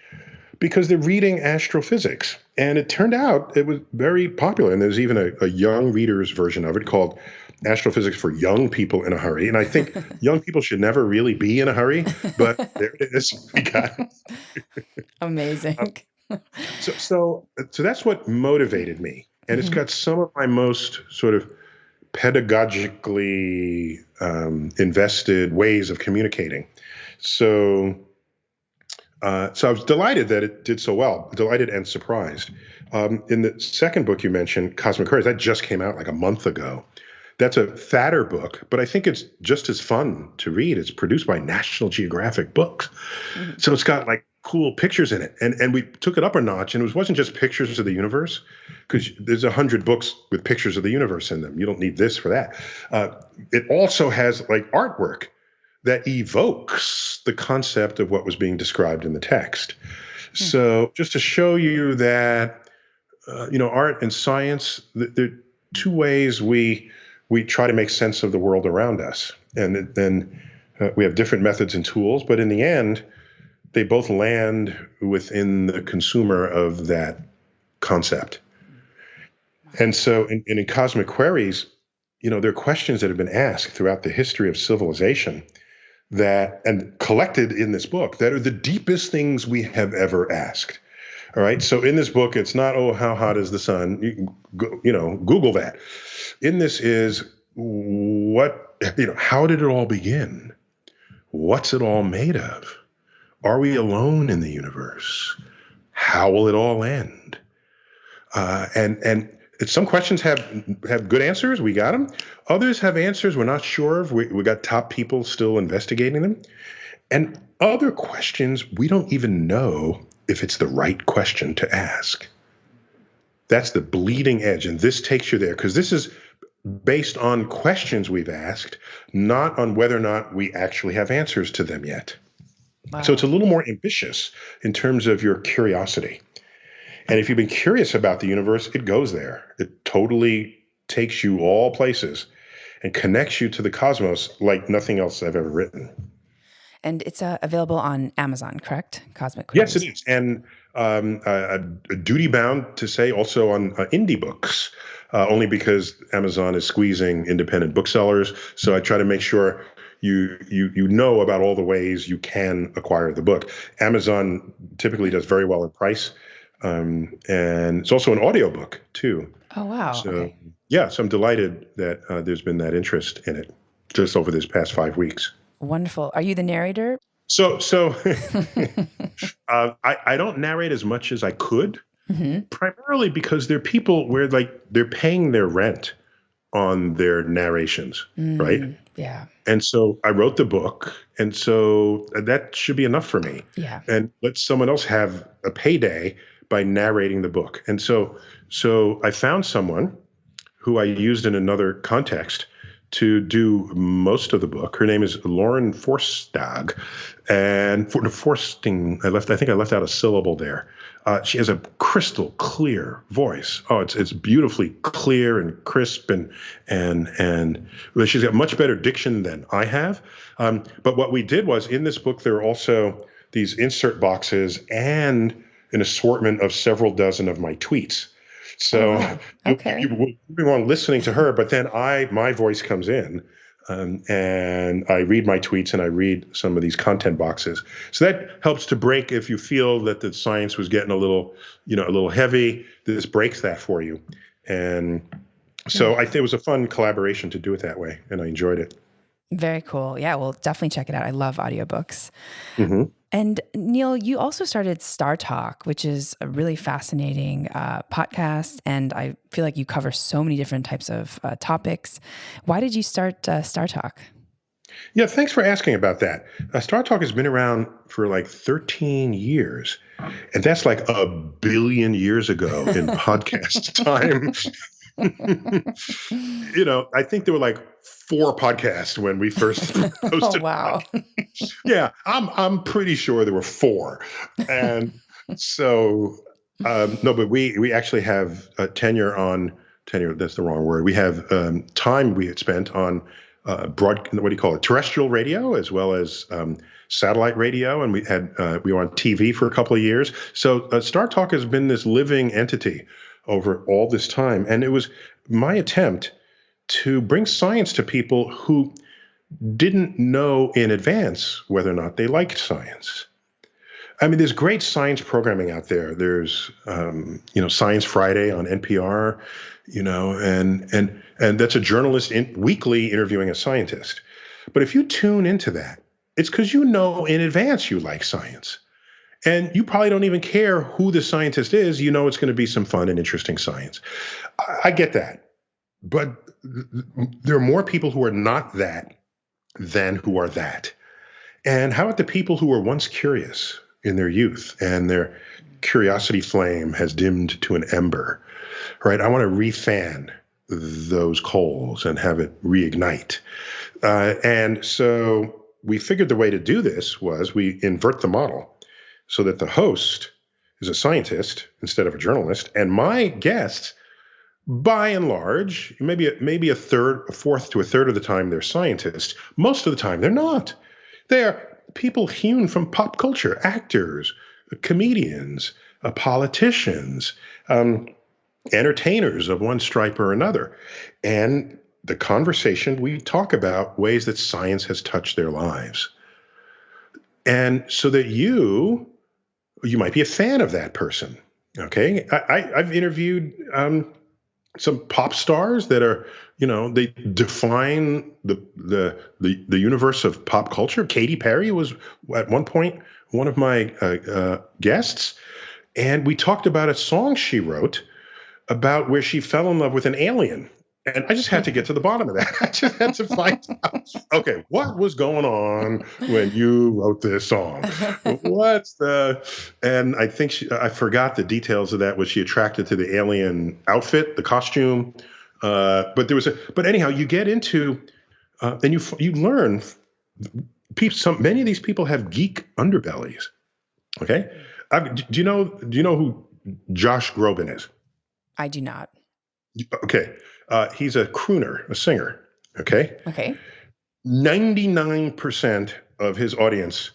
because they're reading astrophysics. And it turned out it was very popular. And there's even a young reader's version of it called Astrophysics for Young People in a Hurry. And I think young people should never really be in a hurry, but there it is. We got it. Amazing. So that's what motivated me. And it's got some of my most sort of pedagogically invested ways of communicating. So I was delighted that it did so well, delighted and surprised. In the second book you mentioned, Cosmic Queries, that just came out like a month ago. That's a fatter book, but I think it's just as fun to read. It's produced by National Geographic Books. So it's got cool pictures in it. And we took it up a notch, and it wasn't just pictures of the universe, because there's 100 books with pictures of the universe in them. You don't need this for that. It also has artwork that evokes the concept of what was being described in the text. So just to show you that, art and science, there are two ways we try to make sense of the world around us. And then we have different methods and tools, but in the end, they both land within the consumer of that concept. And so in Cosmic Queries, there are questions that have been asked throughout the history of civilization and collected in this book that are the deepest things we have ever asked. All right. So in this book, it's not, oh, how hot is the sun? You can Google that. In this is how did it all begin? What's it all made of? Are we alone in the universe? How will it all end? And some questions have good answers. We got them. Others have answers we're not sure of. We got top people still investigating them. And other questions, we don't even know if it's the right question to ask. That's the bleeding edge. And this takes you there, because this is based on questions we've asked, not on whether or not we actually have answers to them yet. So it's a Wow. little more ambitious in terms of your curiosity. And if you've been curious about the universe, it goes there. It totally takes you all places and connects you to the cosmos like nothing else I've ever written. And it's available on Amazon, correct? Cosmic Yes, it Queries. is. And duty bound to say also on indie books, only because Amazon is squeezing independent booksellers. So I try to make sure you know about all the ways you can acquire the book. Amazon typically does very well in price. And it's also an audiobook too. Oh, wow. So Okay. yeah, so I'm delighted that there's been that interest in it just over this past 5 weeks. Wonderful. Are you the narrator? So I don't narrate as much as I could, Hmm. primarily because they're people where like they're paying their rent on their narrations, right? Yeah. And so I wrote the book, and so that should be enough for me. Yeah. And let someone else have a payday by narrating the book. And so I found someone who I used in another context to do most of the book. Her name is Lauren Forstag, and for the Forsting, I think I left out a syllable there. She has a crystal clear voice. Oh, it's beautifully clear and crisp, and well, she's got much better diction than I have. But what we did was in this book there are also these insert boxes and an assortment of several dozen of my tweets. Oh, So wow. you Okay. will be on listening to her, but then my voice comes in, and I read my tweets and I read some of these content boxes. So that helps to break if you feel that the science was getting a little heavy. This breaks that for you, and so I Yeah. think it was a fun collaboration to do it that way, and I enjoyed it. Very cool. Yeah, well, definitely check it out. I love audiobooks. Hmm. And Neil, you also started StarTalk, which is a really fascinating podcast. And I feel like you cover so many different types of topics. Why did you start StarTalk? Yeah, thanks for asking about that. StarTalk has been around for like 13 years, and that's like a billion years ago in podcast time. I think there were like four podcasts when we first Oh, posted. wow. Yeah, I'm pretty sure there were four, and so no, but we actually have tenure. That's the wrong word. We have time we had spent on what do you call it? Terrestrial radio as well as satellite radio, and we were on TV for a couple of years. So Star Talk has been this living entity over all this time, and it was my attempt to bring science to people who didn't know in advance whether or not they liked science. I mean, there's great science programming out there. There's, Science Friday on NPR, and that's a journalist weekly interviewing a scientist. But if you tune into that, it's because you know in advance you like science, and you probably don't even care who the scientist is. You know it's going to be some fun and interesting science. I get that, but there are more people who are not that than who are that. And how about the people who were once curious in their youth and their curiosity flame has dimmed to an ember, right? I want to refan those coals and have it reignite. And so we figured the way to do this was we invert the model so that the host is a scientist instead of a journalist. And my guests, by and large, maybe a fourth to a third of the time they're scientists. Most of the time they're not. They are people hewn from pop culture, actors, comedians, politicians, entertainers of one stripe or another. And the conversation, we talk about ways that science has touched their lives. And so that you might be a fan of that person. Okay. I've interviewed some pop stars that are, they define the universe of pop culture. Katy Perry was at one point one of my guests, and we talked about a song she wrote about where she fell in love with an alien. And I just had to get to the bottom of that. I just had to find out, okay, what was going on when you wrote this song? And I think I forgot the details of that. Was she attracted to the alien outfit, the costume? But anyhow, you get into, and you learn Many of these people have geek underbellies. Okay, do you know who Josh Groban is? I do not. Okay, he's a crooner, a singer. Okay, Okay. 99% of his audience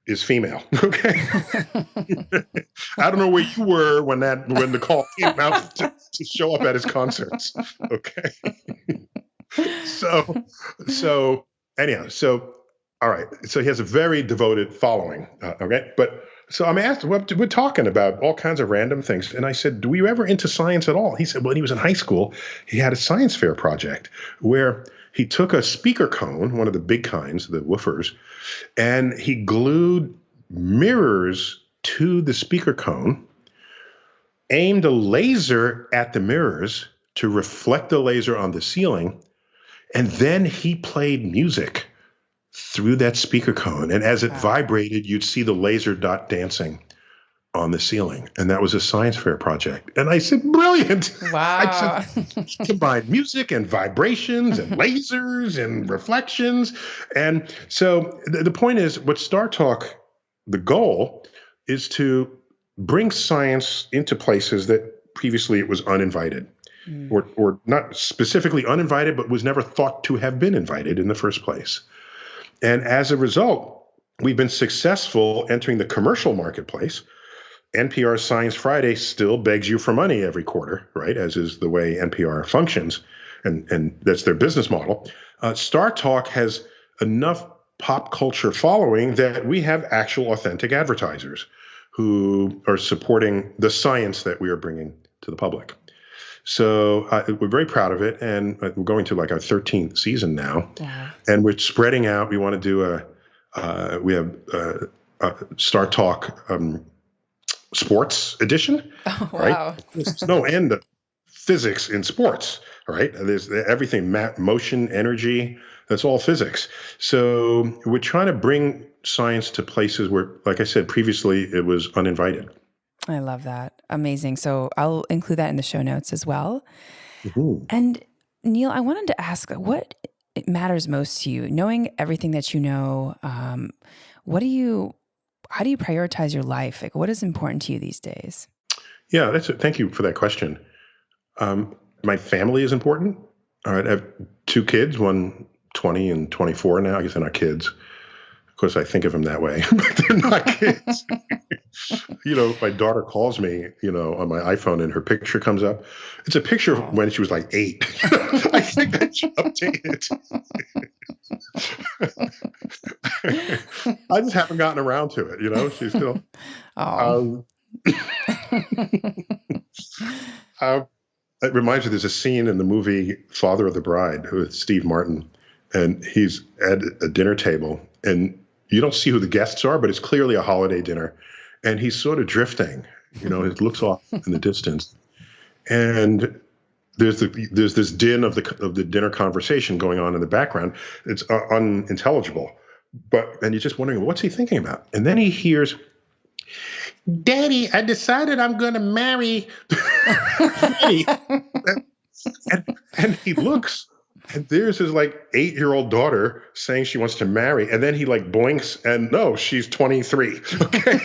is female. Okay, I don't know where you were when the call came out to show up at his concerts. Okay, so so anyhow, so all right, so he has a very devoted following. Okay, but so I'm asked, well, we're talking about all kinds of random things, and I said, "Were you ever into science at all?" He said, "When he was in high school, he had a science fair project where he took a speaker cone, one of the big kinds, the woofers, and he glued mirrors to the speaker cone, aimed a laser at the mirrors to reflect the laser on the ceiling, and then he played music through that speaker cone. And as it vibrated, you'd see the laser dot dancing on the ceiling. And that was a science fair project. And I said, brilliant. Wow. I said, combine music and vibrations and lasers and reflections. And so the point is, what StarTalk, the goal is to bring science into places that previously it was uninvited. Or not specifically uninvited, but was never thought to have been invited in the first place. And as a result, we've been successful entering the commercial marketplace. NPR's Science Friday still begs you for money every quarter, right? As is the way NPR functions, and that's their business model. StarTalk has enough pop culture following that we have actual authentic advertisers who are supporting the science that we are bringing to the public. So we're very proud of it, and we're going to like our 13th season now, and we're spreading out. We want to do we have a StarTalk sports edition, right? There's no end of physics in sports, right? There's everything, motion, energy, that's all physics. So we're trying to bring science to places where, like I said previously, it was uninvited. I love that. Amazing. So I'll include that in the show notes as well. Mm-hmm. And Neil, I wanted to ask what matters most to you, knowing everything that you know. How do you prioritize your life? Like, what is important to you these days? Yeah, thank you for that question. My family is important. All right, I have two kids, one 20 and 24 now. I guess they're not kids. Of course, I think of them that way, but they're not kids. My daughter calls me, on my iPhone, and her picture comes up. It's a picture of when she was like 8. I think I should update it. I just haven't gotten around to it. She's still. It reminds me, there's a scene in the movie Father of the Bride with Steve Martin, and he's at a dinner table, and you don't see who the guests are, but it's clearly a holiday dinner. And he's sort of drifting, he looks off in the distance. And there's this din of the dinner conversation going on in the background. It's unintelligible. And you're just wondering, what's he thinking about? And then he hears, "Daddy, I decided I'm going to marry." and he looks, and there's his 8-year-old daughter saying she wants to marry, and then he blinks, and no, she's 23. Okay.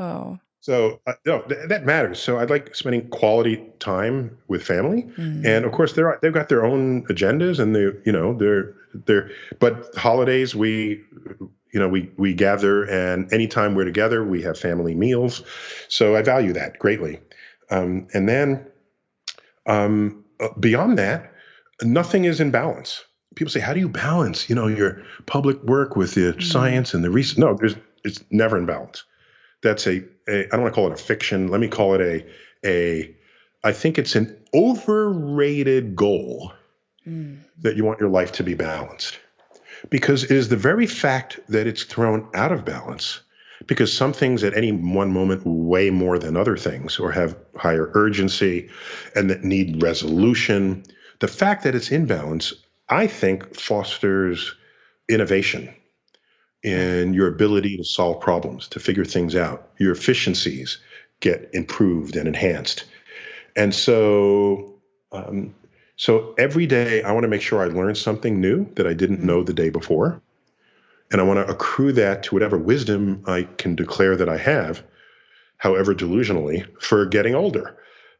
Oh. So no, that matters. So I like spending quality time with family, and of course they've got their own agendas, and they're. But holidays we gather, and anytime we're together, we have family meals. So I value that greatly. And then beyond that, nothing is in balance. People say, how do you balance, your public work with the science and the research? No, it's never in balance. That's I don't want to call it a fiction. Let me call it I think it's an overrated goal that you want your life to be balanced. Because it is the very fact that it's thrown out of balance, because some things at any one moment weigh more than other things or have higher urgency and that need resolution. The fact that it's in balance, I think, fosters innovation in your ability to solve problems, to figure things out. Your efficiencies get improved and enhanced. And so So every day I want to make sure I learn something new that I didn't know the day before. And I want to accrue that to whatever wisdom I can declare that I have, however delusionally, for getting older.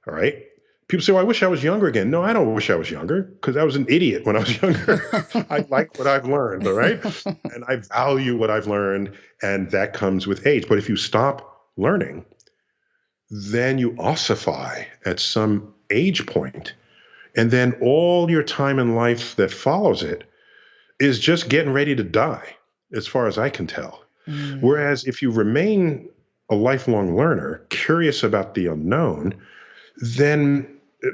All right. People say, well, I wish I was younger again. No, I don't wish I was younger because I was an idiot when I was younger. I like what I've learned. All right. And I value what I've learned. And that comes with age. But if you stop learning, then you ossify at some age point, and then all your time in life that follows it is just getting ready to die, as far as I can tell. Whereas if you remain a lifelong learner, curious about the unknown, then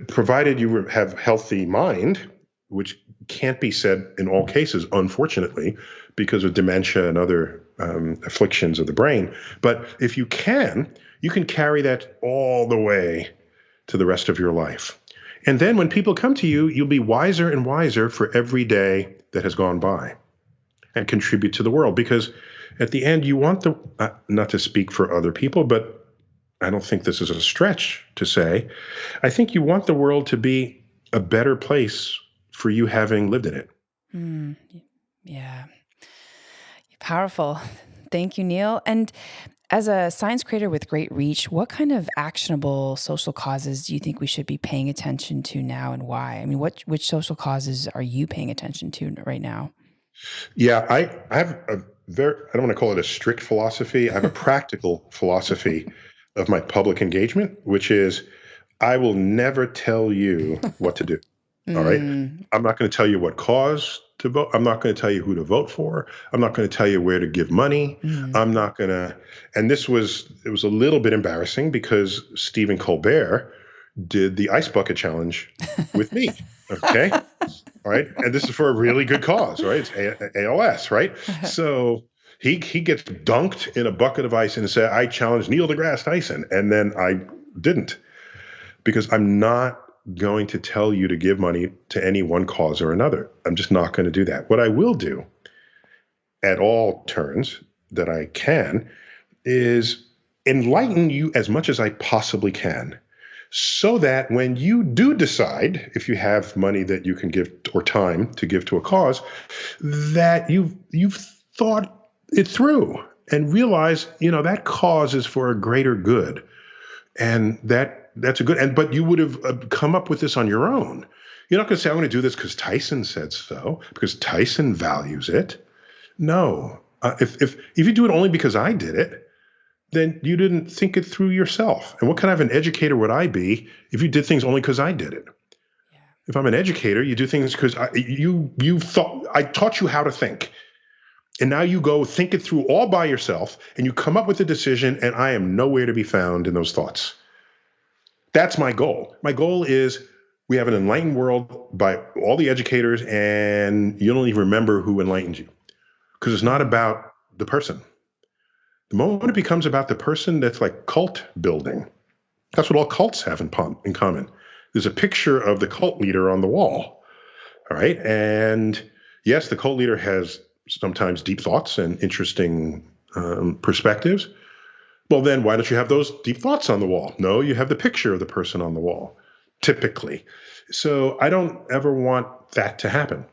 provided you have healthy mind, which can't be said in all cases, unfortunately, because of dementia and other afflictions of the brain. But if you can carry that all the way to the rest of your life. And then when people come to you, you'll be wiser and wiser for every day that has gone by and contribute to the world. Because at the end, you want not to speak for other people, but I don't think this is a stretch to say, I think you want the world to be a better place for you having lived in it. Yeah. Powerful. Thank you, Neil. And as a science creator with great reach, what kind of actionable social causes do you think we should be paying attention to now, and why? I mean, which social causes are you paying attention to right now? Yeah, I have I don't want to call it a strict philosophy. I have a practical philosophy of my public engagement, which is I will never tell you what to do. All right. I'm not going to tell you what cause to vote. I'm not going to tell you who to vote for. I'm not going to tell you where to give money. I'm not going to. And it was a little bit embarrassing because Stephen Colbert did the ice bucket challenge with me. Okay. All right. And this is for a really good cause, right? It's ALS, right? So he gets dunked in a bucket of ice and said, I challenged Neil deGrasse Tyson. And then I didn't, because I'm not going to tell you to give money to any one cause or another. I'm just not going to do that. What I will do at all turns that I can is enlighten you as much as I possibly can, so that when you do decide, if you have money that you can give or time to give to a cause, that you've thought it through and realize, that cause is for a greater good. And that's a good, but you would have come up with this on your own. You're not going to say, I'm going to do this because Tyson said so, because Tyson values it. No. If you do it only because I did it, then you didn't think it through yourself. And what kind of an educator would I be if you did things only because I did it? Yeah. If I'm an educator, you do things because you thought I taught you how to think. And now you go think it through all by yourself, and you come up with a decision, and I am nowhere to be found in those thoughts. That's my goal. My goal is we have an enlightened world by all the educators, and you don't even remember who enlightened you, because it's not about the person. The moment it becomes about the person, that's like cult building. That's what all cults have in common. There's a picture of the cult leader on the wall. All right. And yes, the cult leader has sometimes deep thoughts and interesting perspectives. Well, then why don't you have those deep thoughts on the wall? No, you have the picture of the person on the wall, typically. So I don't ever want that to happen.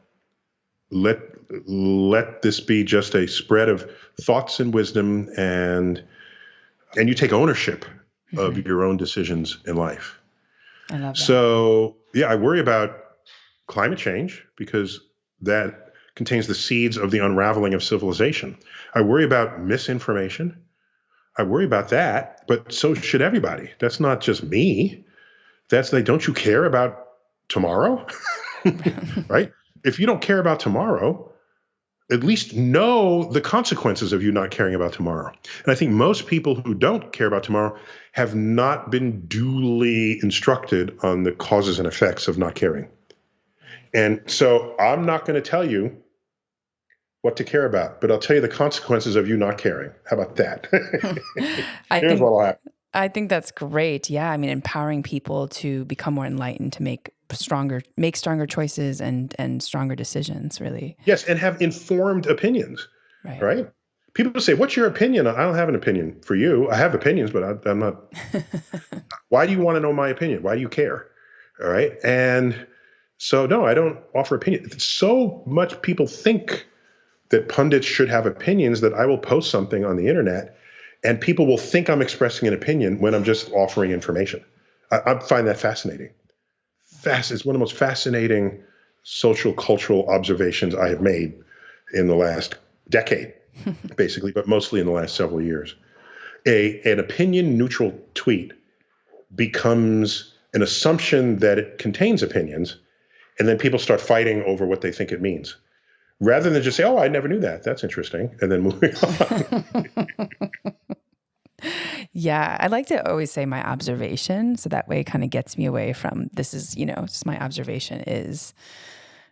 Let this be just a spread of thoughts and wisdom, and you take ownership of your own decisions in life. I love that. So yeah, I worry about climate change because that contains the seeds of the unraveling of civilization. I worry about misinformation. I worry about that, but so should everybody. That's not just me. That's like, don't you care about tomorrow? Right? If you don't care about tomorrow, at least know the consequences of you not caring about tomorrow. And I think most people who don't care about tomorrow have not been duly instructed on the causes and effects of not caring. And so I'm not going to tell you what to care about, but I'll tell you the consequences of you not caring. How about that? Here's what'll happen. I think that's great. Yeah. I mean, empowering people to become more enlightened, to make stronger choices and stronger decisions, really. Yes. And have informed opinions, right? People say, what's your opinion? I don't have an opinion for you. I have opinions, but I'm not. Why do you want to know my opinion? Why do you care? All right. And So no, I don't offer opinion. So much people think that pundits should have opinions that I will post something on the internet and people will think I'm expressing an opinion when I'm just offering information. I find that fascinating. It's one of the most fascinating social cultural observations I have made in the last decade, basically, but mostly in the last several years. An opinion neutral tweet becomes an assumption that it contains opinions, and then people start fighting over what they think it means. Rather than just say, oh, I never knew that. That's interesting. And then moving on. Yeah, I like to always say my observation. So that way it kind of gets me away from this is, just my observation is.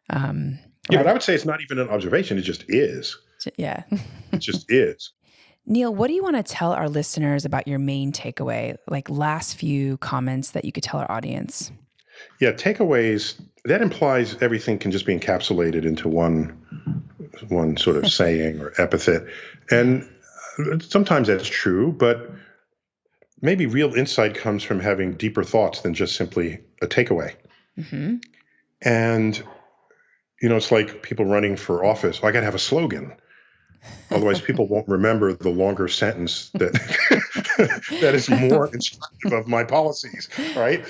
But I would say it's not even an observation. It just is. Yeah. It just is. Neil, what do you want to tell our listeners about your main takeaway? Like last few comments that you could tell our audience. Yeah, takeaways, that implies everything can just be encapsulated into one sort of saying or epithet. And sometimes that's true, but maybe real insight comes from having deeper thoughts than just simply a takeaway. Mm-hmm. And, it's like people running for office. I got to have a slogan. Otherwise, people won't remember the longer sentence that that is more instructive of my policies, right?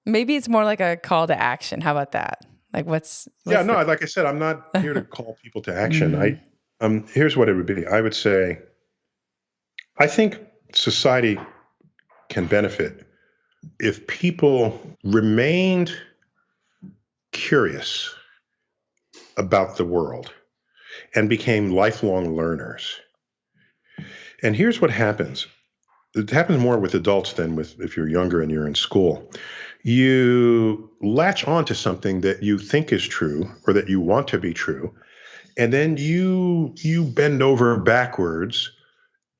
Maybe it's more like a call to action. How about that? Like what's like I said, I'm not here to call people to action. Here's what it would be. I would say, I think society can benefit if people remained curious about the world and became lifelong learners. And here's what happens. It happens more with adults than with if you're younger and you're in school. You latch on to something that you think is true or that you want to be true, and then you bend over backwards,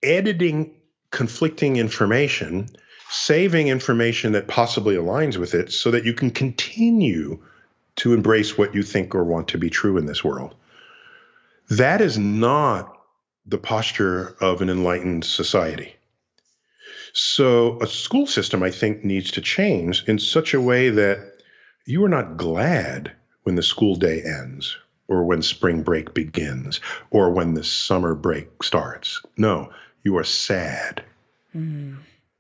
editing conflicting information, saving information that possibly aligns with it so that you can continue to embrace what you think or want to be true in this world. That is not the posture of an enlightened society. So a school system, I think, needs to change in such a way that you are not glad when the school day ends or when spring break begins or when the summer break starts. No, you are sad. Mm.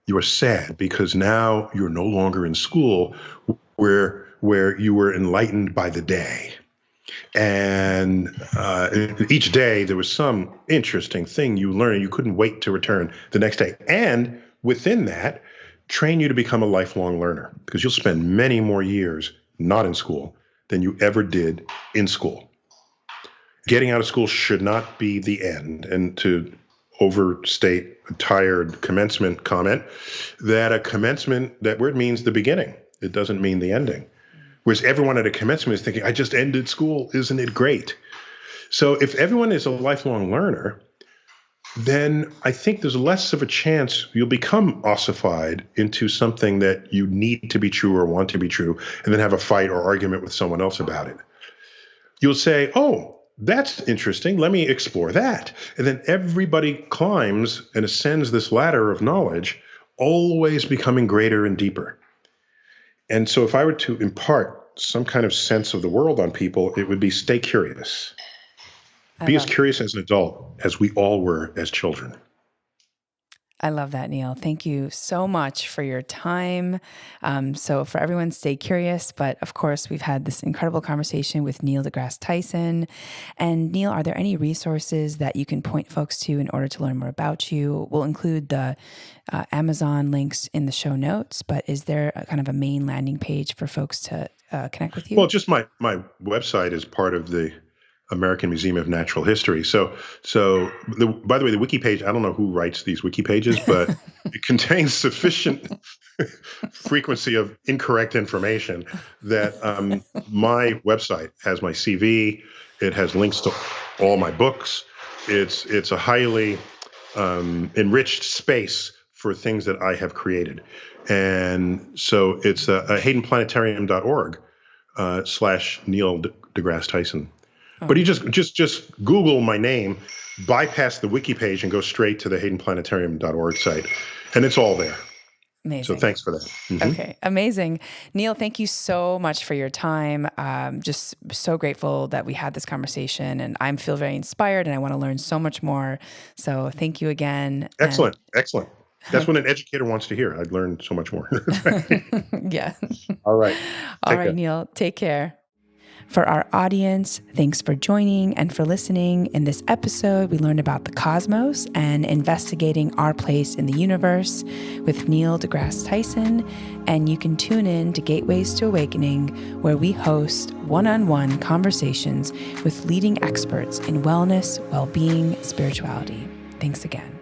You are sad because now you're no longer in school where you were enlightened by the day. And each day there was some interesting thing you learned. You couldn't wait to return the next day. And within that, train you to become a lifelong learner because you'll spend many more years not in school than you ever did in school. Getting out of school should not be the end. And to overstate a tired commencement comment, that word means the beginning. It doesn't mean the ending. Whereas everyone at a commencement is thinking, I just ended school, isn't it great? So if everyone is a lifelong learner, then I think there's less of a chance you'll become ossified into something that you need to be true or want to be true, and then have a fight or argument with someone else about it. You'll say, oh, that's interesting. Let me explore that. And then everybody climbs and ascends this ladder of knowledge, always becoming greater and deeper. And so if I were to impart some kind of sense of the world on people, it would be stay curious. Be as curious as an adult as we all were as children. I love that, Neil. Thank you so much for your time. So for everyone, stay curious. But of course, we've had this incredible conversation with Neil deGrasse Tyson. And Neil, are there any resources that you can point folks to in order to learn more about you? We'll include the Amazon links in the show notes, but is there a kind of a main landing page for folks to connect with you? Well, just my website is part of the American Museum of Natural History. So by the way, the wiki page, I don't know who writes these wiki pages, but it contains sufficient frequency of incorrect information that my website has my CV. It has links to all my books. It's a highly enriched space for things that I have created. And so it's haydenplanetarium.org /Neil deGrasse Tyson. But you just Google my name, bypass the wiki page, and go straight to the haydenplanetarium.org site, and it's all there. So Amazing. thanks for that. Mm-hmm. Okay, amazing. Neil, thank you so much for your time. Just so grateful that we had this conversation, and I feel very inspired and I want to learn so much more. So thank you again. Excellent. That's what an educator wants to hear. I've learned so much more. Yeah. All right. All right, care. Neil, take care. For our audience, thanks for joining and for listening. In this episode, we learned about the cosmos and investigating our place in the universe with Neil deGrasse Tyson. And you can tune in to Gateways to Awakening, where we host one-on-one conversations with leading experts in wellness, well-being, spirituality. Thanks again.